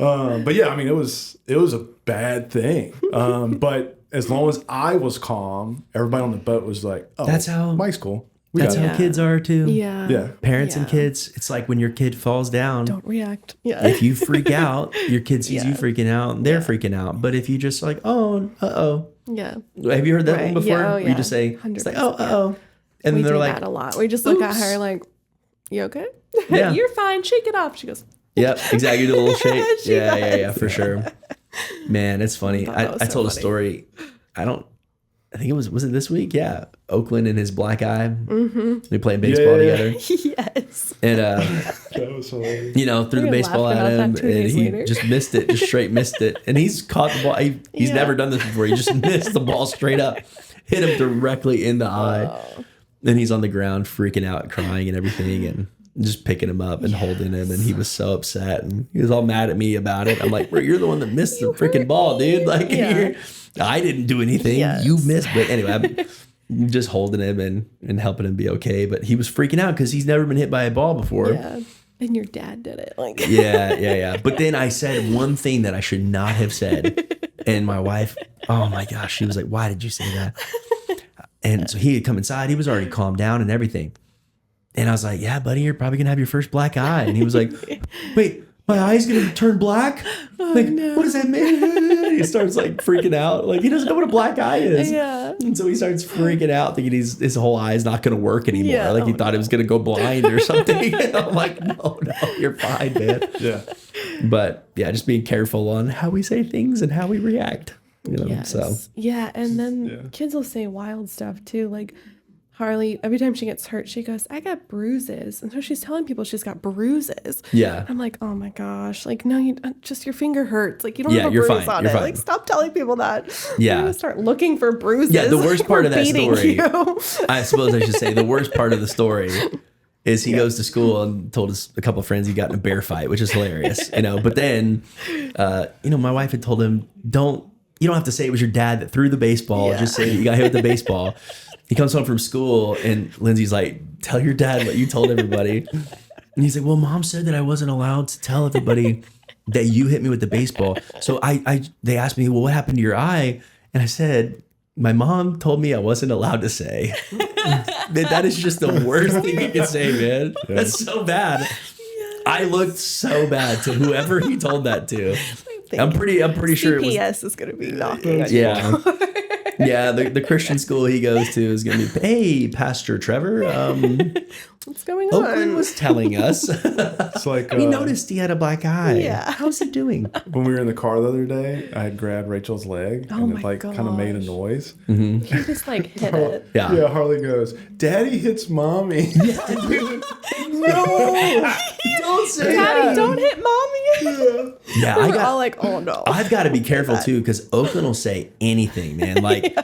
But yeah, I mean, it was a bad thing. But as long as I was calm, everybody on the boat was like, oh, That's how- Mike's cool. We That's got how it. kids are too. Yeah. Yeah. Parents and Yeah. kids. It's like when your kid falls down. Don't react. Yeah. If you freak out, your kid sees you Yeah. freaking out, they're freaking out. But if you just like, oh, Yeah. have you heard that one Right. before? Yeah. Oh, Where you yeah. just say, it's like, 100%, oh, and We then they're do like, that a lot. We just look at "Oops." her like, you okay? Yeah. You're fine. Shake it off. She goes, yep, exactly. Do the little shake. She Yeah, does. for sure. Man, it's funny. thought that was I so told a funny. story. I think it was it this week? Yeah. Oakland and his black eye. Mm-hmm. We played baseball Yeah. together. yes. And, That was hilarious. threw the were baseball laughing at about him that 2 and days he later. just missed it, just straight missed it. And he's caught the ball. He's Yeah. never done this before. He just missed the ball straight up, hit him directly in the eye. And he's on the ground freaking out, crying and everything. And just picking him up and holding him. And he was so upset. And he was all mad at me about it. I'm like, bro, you're the one that missed the freaking ball, dude. Like, Yeah. I didn't do anything. Yes. You missed. But anyway, I'm just holding him and helping him be okay. But he was freaking out because he's never been hit by a ball before. Yeah. And your dad did it. Like, Yeah. But then I said one thing that I should not have said. And my wife, oh my gosh, she was like, why did you say that? And so he had come inside. He was already calmed down and everything. And I was like, yeah, buddy, you're probably going to have your first black eye. And he was like, wait, my eye's going to turn black? Like, what does that mean? He starts like freaking out. Like, he doesn't know what a black eye is. Yeah. And so he starts freaking out, thinking his whole eye is not going to work anymore. Yeah. Like he thought it was going to go blind or something. And I'm like, no, you're fine, man. Yeah. But yeah, just being careful on how we say things and how we react. You know, Yes. so Yeah, and then kids will say wild stuff too. Like Harley, every time she gets hurt, she goes, I got bruises. And so she's telling people she's got bruises. yeah. I'm like, oh my gosh. Like, no, you just your finger hurts. Like, you don't Yeah, have a you're bruise fine, on you're it. fine. Like, stop telling people that. Yeah. We're gonna start looking for bruises. Yeah, the worst part of that We're beating story- you. I suppose I should say the worst part of the story is he goes to school and told us a couple of friends he got in a bear fight, which is hilarious, But then, my wife had told him, you don't have to say it was your dad that threw the baseball. Yeah. Just say you got hit with the baseball. He comes home from school and Lindsay's like, tell your dad what you told everybody. And he's like, well, mom said that I wasn't allowed to tell everybody that you hit me with the baseball. So they asked me, well, what happened to your eye? And I said, my mom told me I wasn't allowed to say. That is just the worst thing you can say, man. That's so bad. I looked so bad to whoever he told that to. I'm pretty sure it was. CPS is going to be knocking on Yeah. Yeah, the Christian school he goes to is going to be, hey, Pastor Trevor, What's going Oakland on? was telling us. It's like We noticed he had a black eye. Yeah. How's he doing? when we were in the car the other day, I had grabbed Rachel's leg Oh and my it like kind of made a gosh. noise. You just like hit it. Yeah. Yeah, Harley goes, Daddy hits mommy. Don't say Daddy, don't hit mommy. Yeah, We're all like, oh no. I've got to be careful too because Oakland will say anything, man. Like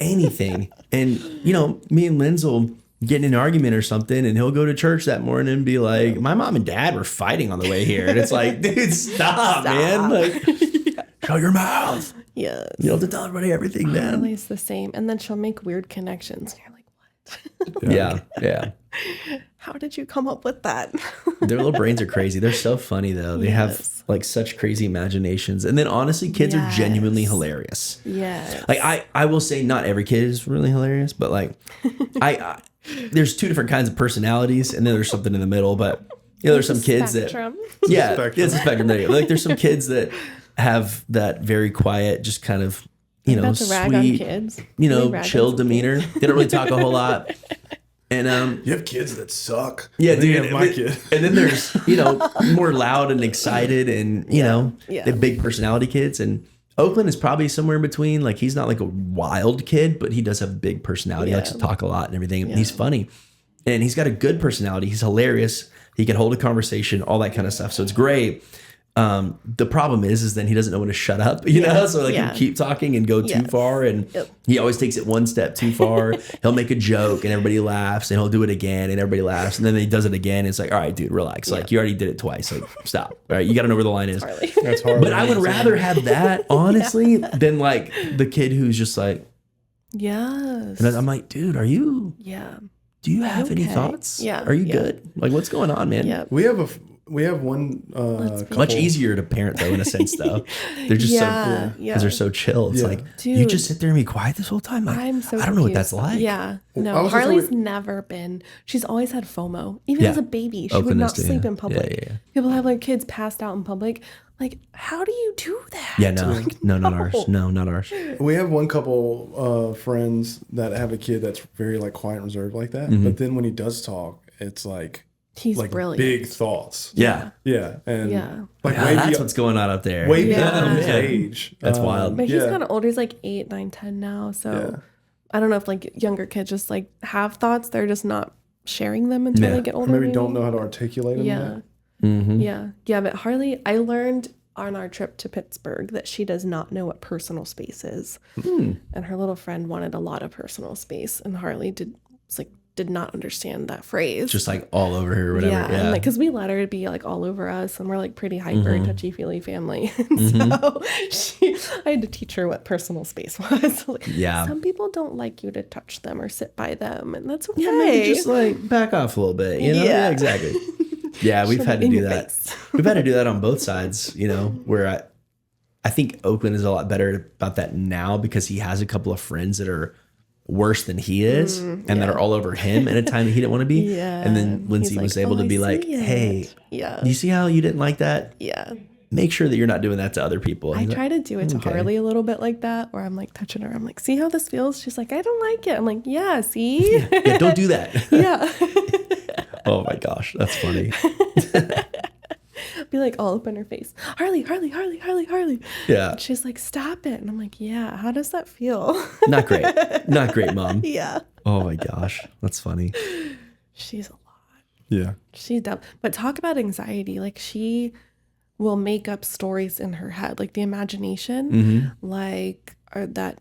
anything. And, me and Linz will get in an argument or something and he'll go to church that morning and be like, my mom and dad were fighting on the way here. And it's like, dude, stop. Man. Like, shut your mouth. Yes. You don't have to tell everybody everything, man. Harley's the same. And then she'll make weird connections. And you're like, Yeah. Yeah. How did you come up with that? Their little brains are crazy. They're so funny though. They have like such crazy imaginations. And then honestly, kids are genuinely hilarious. Yes. Like I will say not every kid is really hilarious, but like I there's two different kinds of personalities and then there's something in the middle, but there's some kids spectrum. that it's a spectrum. There you go. Like there's some kids that have that very quiet, just kind of, That's a rag on sweet, kids. chill demeanor. They don't really talk a whole lot. And you have kids that suck. Yeah, And dude. you have my kid. And then there's, more loud and excited and, they have big personality kids. And Oakland is probably somewhere in between. Like he's not like a wild kid, but he does have a big personality. He likes to talk a lot and everything. And he's funny. And he's got a good personality. He's hilarious. He can hold a conversation, all that kind of stuff. So it's great. The problem is then he doesn't know when to shut up, so like he'll keep talking and go too far. And he always takes it one step too far. He'll make a joke and everybody laughs and he'll do it again and everybody laughs. And then he does it again. It's like, all right, dude, relax. Like you already did it twice. Like stop. All right. You got to know where the line is. That's hard. But I would rather have that honestly than like the kid who's just like, yes. And I'm like, dude, do you have any okay? thoughts? Yeah. Are you good? Like what's going on, man? Yeah. We have one couple. Much easier to parent though, in a sense though. They're just so cool because they're so chill. It's like, you just sit there and be quiet this whole time. Like, I'm so I don't know what confused. that's like. Yeah. I No, was Harley's never been. She's always had FOMO. Even as a baby, she would not sleep in public. Yeah. People have like kids passed out in public. Like, how do you do that? Yeah, no, not ours. No, not ours. We have one couple friends that have a kid that's very like quiet and reserved like that. Mm-hmm. But then when he does talk, it's like He's like brilliant. big thoughts. Yeah. And like Wow, that's what's going on up there. way beyond his age. That's wild. But he's kind of older. He's like 8, 9, 10 now. So I don't know if like younger kids just like have thoughts. They're just not sharing them until they get older. Maybe don't know how to articulate them. Yeah. Mm-hmm. Yeah. But Harley, I learned on our trip to Pittsburgh that she does not know what personal space is. And her little friend wanted a lot of personal space. And Harley did not understand that phrase. Just like all over her or whatever. Yeah. And like, cause we let her be like all over us and we're like pretty hyper touchy-feely family. And so I had to teach her what personal space was. Like, some people don't like you to touch them or sit by them. And that's okay. Yeah, maybe just like back off a little bit, Yeah, exactly. Yeah, we've had to do that. We've had to do that on both sides, where I think Oakland is a lot better about that now because he has a couple of friends that are worse than he is and that are all over him at a time that he didn't want to be. Yeah. And then Lindsay was able to be like, hey, do you see how you didn't like that? Yeah. Make sure that you're not doing that to other people. I try to do it to Harley a little bit like that, where I'm like touching her. I'm like, see how this feels? She's like, I don't like it. I'm like, yeah, see? Yeah, don't do that. Yeah. Oh my gosh, that's funny. Be like all up in her face. Harley. Yeah. And she's like, stop it. And I'm like, yeah, how does that feel? Not great. Not great, Mom. Yeah. Oh my gosh, that's funny. She's a lot. Yeah. She's dumb. But talk about anxiety. Like she will make up stories in her head. Like the imagination, like that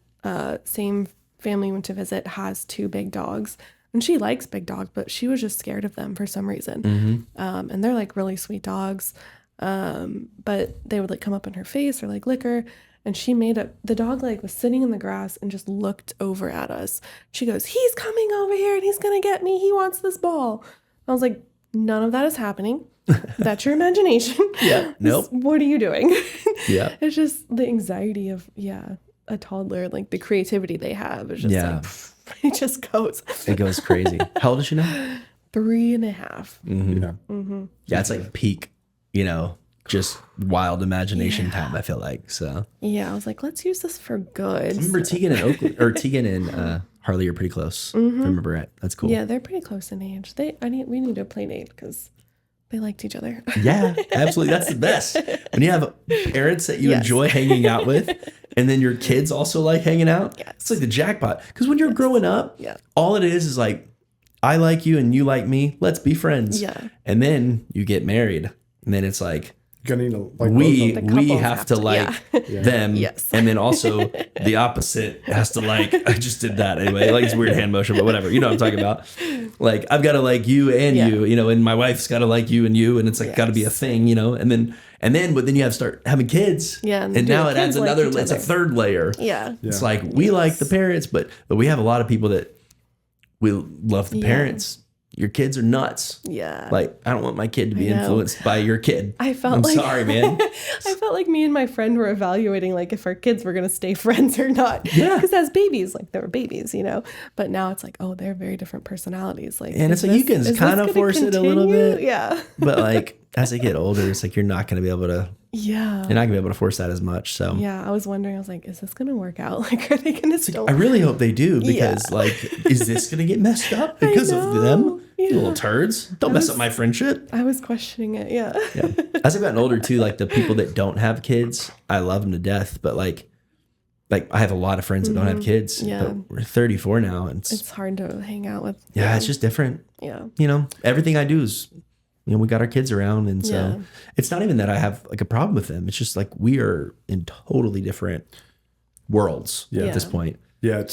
same family we went to visit has 2 big dogs. And she likes big dogs, but she was just scared of them for some reason. And they're like really sweet dogs. But they would like come up in her face or like lick her. And she made up, the dog like was sitting in the grass and just looked over at us. She goes, he's coming over here and he's going to get me. He wants this ball. I was like, none of that is happening. That's your imagination. Yeah. Nope. What are you doing? Yeah. It's just the anxiety of, a toddler, like the creativity they have is just like, pff, it just goes. It goes crazy. How old is she now? 3.5. Yeah, it's like peak, just wild imagination time, I feel like. So yeah, I was like, let's use this for good. I remember Tegan and Oakland, or Tegan and Harley are pretty close. If I remember right. That's cool. Yeah, they're pretty close in age. We need to play date because they liked each other. Yeah, absolutely. That's the best. When you have parents that you enjoy hanging out with, and then your kids also like hanging out. Yes. It's like the jackpot. Because when you're growing up, all it is like, I like you and you like me. Let's be friends. Yeah. And then you get married, and then it's like, Gonna need to like we couples have to like them, and then also the opposite has to like. I just did that anyway. Like it's weird hand motion, but whatever. You know what I'm talking about? Like I've got to like you and you, and my wife's got to like you, and it's like got to be a thing, and then but then you have to start having kids, and now it adds another. It's a third layer. Yeah, it's like we like the parents, but we have a lot of people that we love the parents. Your kids are nuts. Yeah. Like, I don't want my kid to be I know. influenced by your kid. I'm like, sorry, man. I felt like me and my friend were evaluating like if our kids were going to stay friends or not. Yeah. Because as babies, like they were babies, you know. But now it's like, oh, they're very different personalities. Like, And it's like you can kind of force it a little bit. Yeah. But like as they get older, it's like you're not going to be able to. Yeah. You're not going to be able to force that as much. So Yeah. I was wondering, I was like, is this going to work out? Like, are they going to still? I really hope they do, because like, is this going to get messed up because of them? Yeah. You little turds. Don't mess up my friendship. I was questioning it. Yeah. Yeah. As I've gotten older too, like the people that don't have kids, I love them to death. But like I have a lot of friends that don't have kids. Yeah. But we're 34 now. And It's hard to hang out with. yeah, it's just different. Yeah. You know, everything I do is, you know, we got our kids around. And so Yeah. it's not even that I have like a problem with them. It's just like we are in totally different worlds at this point. Yeah,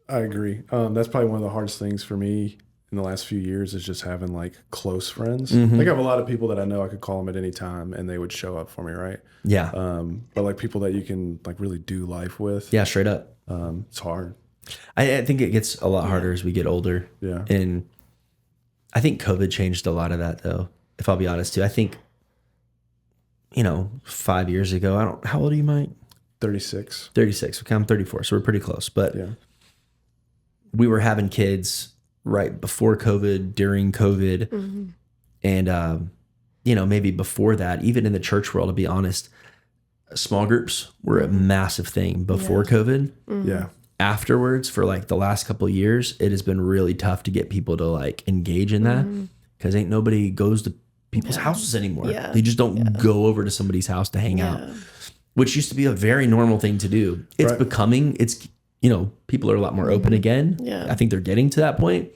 I agree. That's probably one of the hardest things for me in the last few years is just having like close friends. Like I have a lot of people that I know I could call them at any time and they would show up for me, right? Yeah. But like people that you can like really do life with. Yeah, straight up. It's hard. I think it gets a lot harder as we get older. Yeah. And I think COVID changed a lot of that, though, if I'll be honest, too. I think, you know, 5 years ago, how old are you, Mike? 36. 36. Okay, I'm 34, so we're pretty close. But Yeah. we were having kids right before COVID, during COVID. And, you know, maybe before that, even in the church world, to be honest, small groups were a massive thing before COVID. Yeah. Afterwards, for like the last couple of years, it has been really tough to get people to like engage in that, because ain't nobody goes to people's houses anymore. Yeah. They just don't go over to somebody's house to hang out, which used to be a very normal thing to do. It's becoming, you know, people are a lot more open again. Yeah. I think they're getting to that point.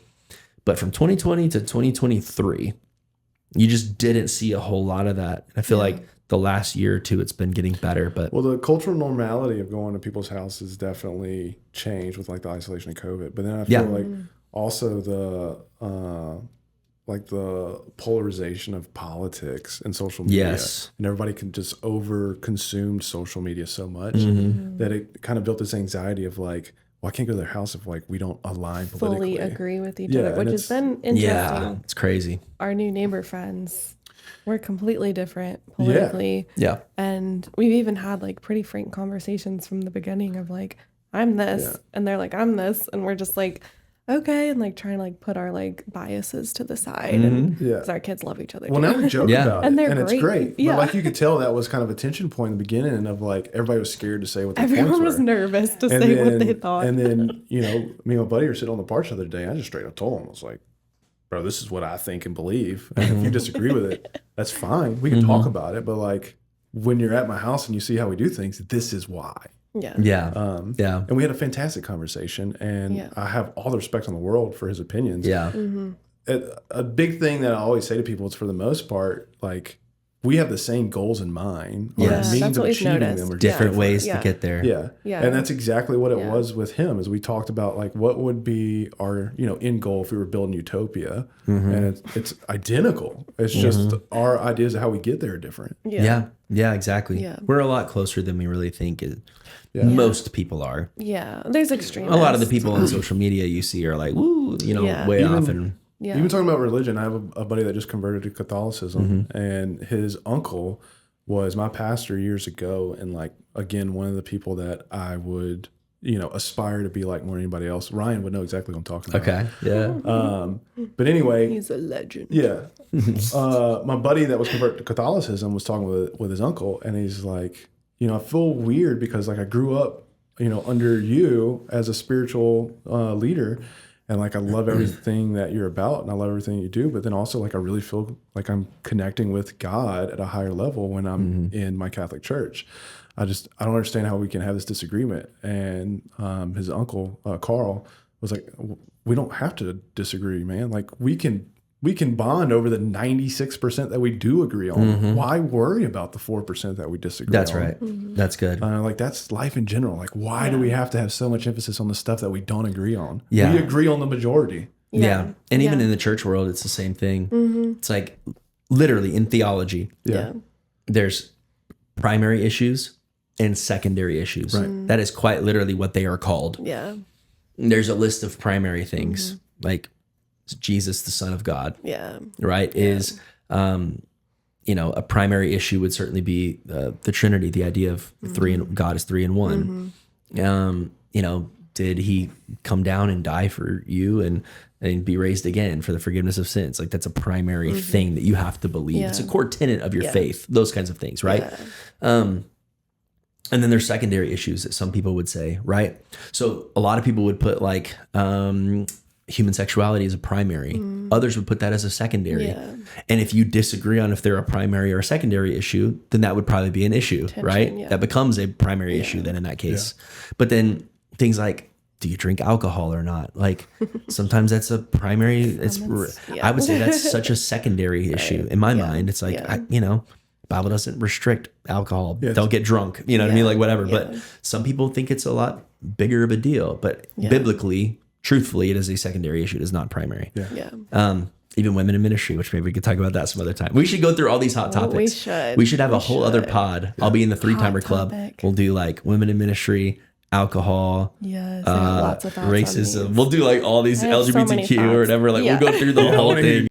But from 2020 to 2023, you just didn't see a whole lot of that. I feel like the last year or two, it's been getting better. But Well, the cultural normality of going to people's houses definitely changed with like the isolation of COVID. But then I feel like also the polarization of politics and social media. Yes. And everybody can just over consumed social media so much that it kind of built this anxiety of like, well, I can't go to their house if like we don't align politically. Fully agree with each Yeah, other, and which has been interesting. yeah, it's crazy. Our new neighbor friends, we're completely different politically. Yeah. And we've even had like pretty frank conversations from the beginning of like, I'm this, and they're like, I'm this. And we're just like, okay, and like trying to like put our like biases to the side, and because our kids love each other. Well, too. now we joke about And it, they're and it's great. great. Yeah. But like you could tell that was kind of a tension point in the beginning of like everybody was scared to say what their Everyone points was were. nervous to say what they thought. And then, you know, me and my buddy were sitting on the porch the other day. I just straight up told him, I was like, bro, this is what I think and believe. And if you disagree with it, that's fine. We can talk about it. But like when you're at my house and you see how we do things, this is why. Yeah. Yeah. Yeah. And we had a fantastic conversation. And I have all the respect in the world for his opinions. Yeah. A big thing that I always say to people is for the most part, like, we have the same goals in mind. Our Yes. means That's of what we've achieving noticed. them are Different ways Yeah. to get there. Yeah. Yeah. And that's exactly what it Yeah. was with him, is we talked about like what would be our, you know, end goal if we were building utopia. And it's identical. It's just our ideas of how we get there are different. Yeah. Yeah, exactly. Yeah. We're a lot closer than we really think most people are. Yeah. There's extreme. A lot of the people on social media you see are like, woo, you know, Yeah. way Even- off. And Yeah. Even talking about religion, I have a buddy that just converted to Catholicism, and his uncle was my pastor years ago. And like, again, one of the people that I would, you know, aspire to be like more than anybody else. Ryan would know exactly what I'm talking about. okay. Yeah. But anyway, He's a legend. yeah. My buddy that was converted to Catholicism was talking with his uncle, and he's like, you know, I feel weird because like I grew up, you know, under you as a spiritual leader, and like I love everything that you're about, and I love everything you do. But then also like I really feel like I'm connecting with God at a higher level when I'm in my Catholic church. I don't understand how we can have this disagreement. And his uncle Carl was like, we don't have to disagree, man. Like we can bond over the 96% that we do agree on. Why worry about the 4% that we disagree That's on? right. That's good. Like that's life in general. Like why do we have to have so much emphasis on the stuff that we don't agree on? Yeah. We agree on the majority. Yeah. And even in the church world, it's the same thing. It's like literally in theology, Yeah. there's primary issues and secondary issues. That is quite literally what they are called. Yeah. There's a list of primary things, like Jesus, the Son of God, Yeah. right? Is, a primary issue would certainly be the Trinity, the idea of God is 3 in 1. Did he come down and die for you and be raised again for the forgiveness of sins? Like that's a primary thing that you have to believe. Yeah. It's a core tenet of your faith, those kinds of things, right? Yeah. And then there's secondary issues that some people would say, right? So a lot of people would put like human sexuality as a primary. Others would put that as a secondary. Yeah. And if you disagree on if they're a primary or a secondary issue, then that would probably be an issue, right? Yeah. That becomes a primary issue then in that case. But then things like, do you drink alcohol or not? Like sometimes that's a primary. I would say that's such a secondary issue in my mind. It's like, Bible doesn't restrict alcohol. Yes. Don't get drunk. You know what I mean? Like whatever. But some people think it's a lot bigger of a deal. But biblically, truthfully, it is a secondary issue. It is not primary. Yeah. Even women in ministry, which maybe we could talk about that some other time. We should go through all these hot topics. We should have a whole other pod. I'll be in the 3-timer club. topic. We'll do like women in ministry, alcohol, Yes. I got lots of thoughts on racism. these. We'll do like all these I have so many LGBTQ or whatever. Like we'll go through the whole thing.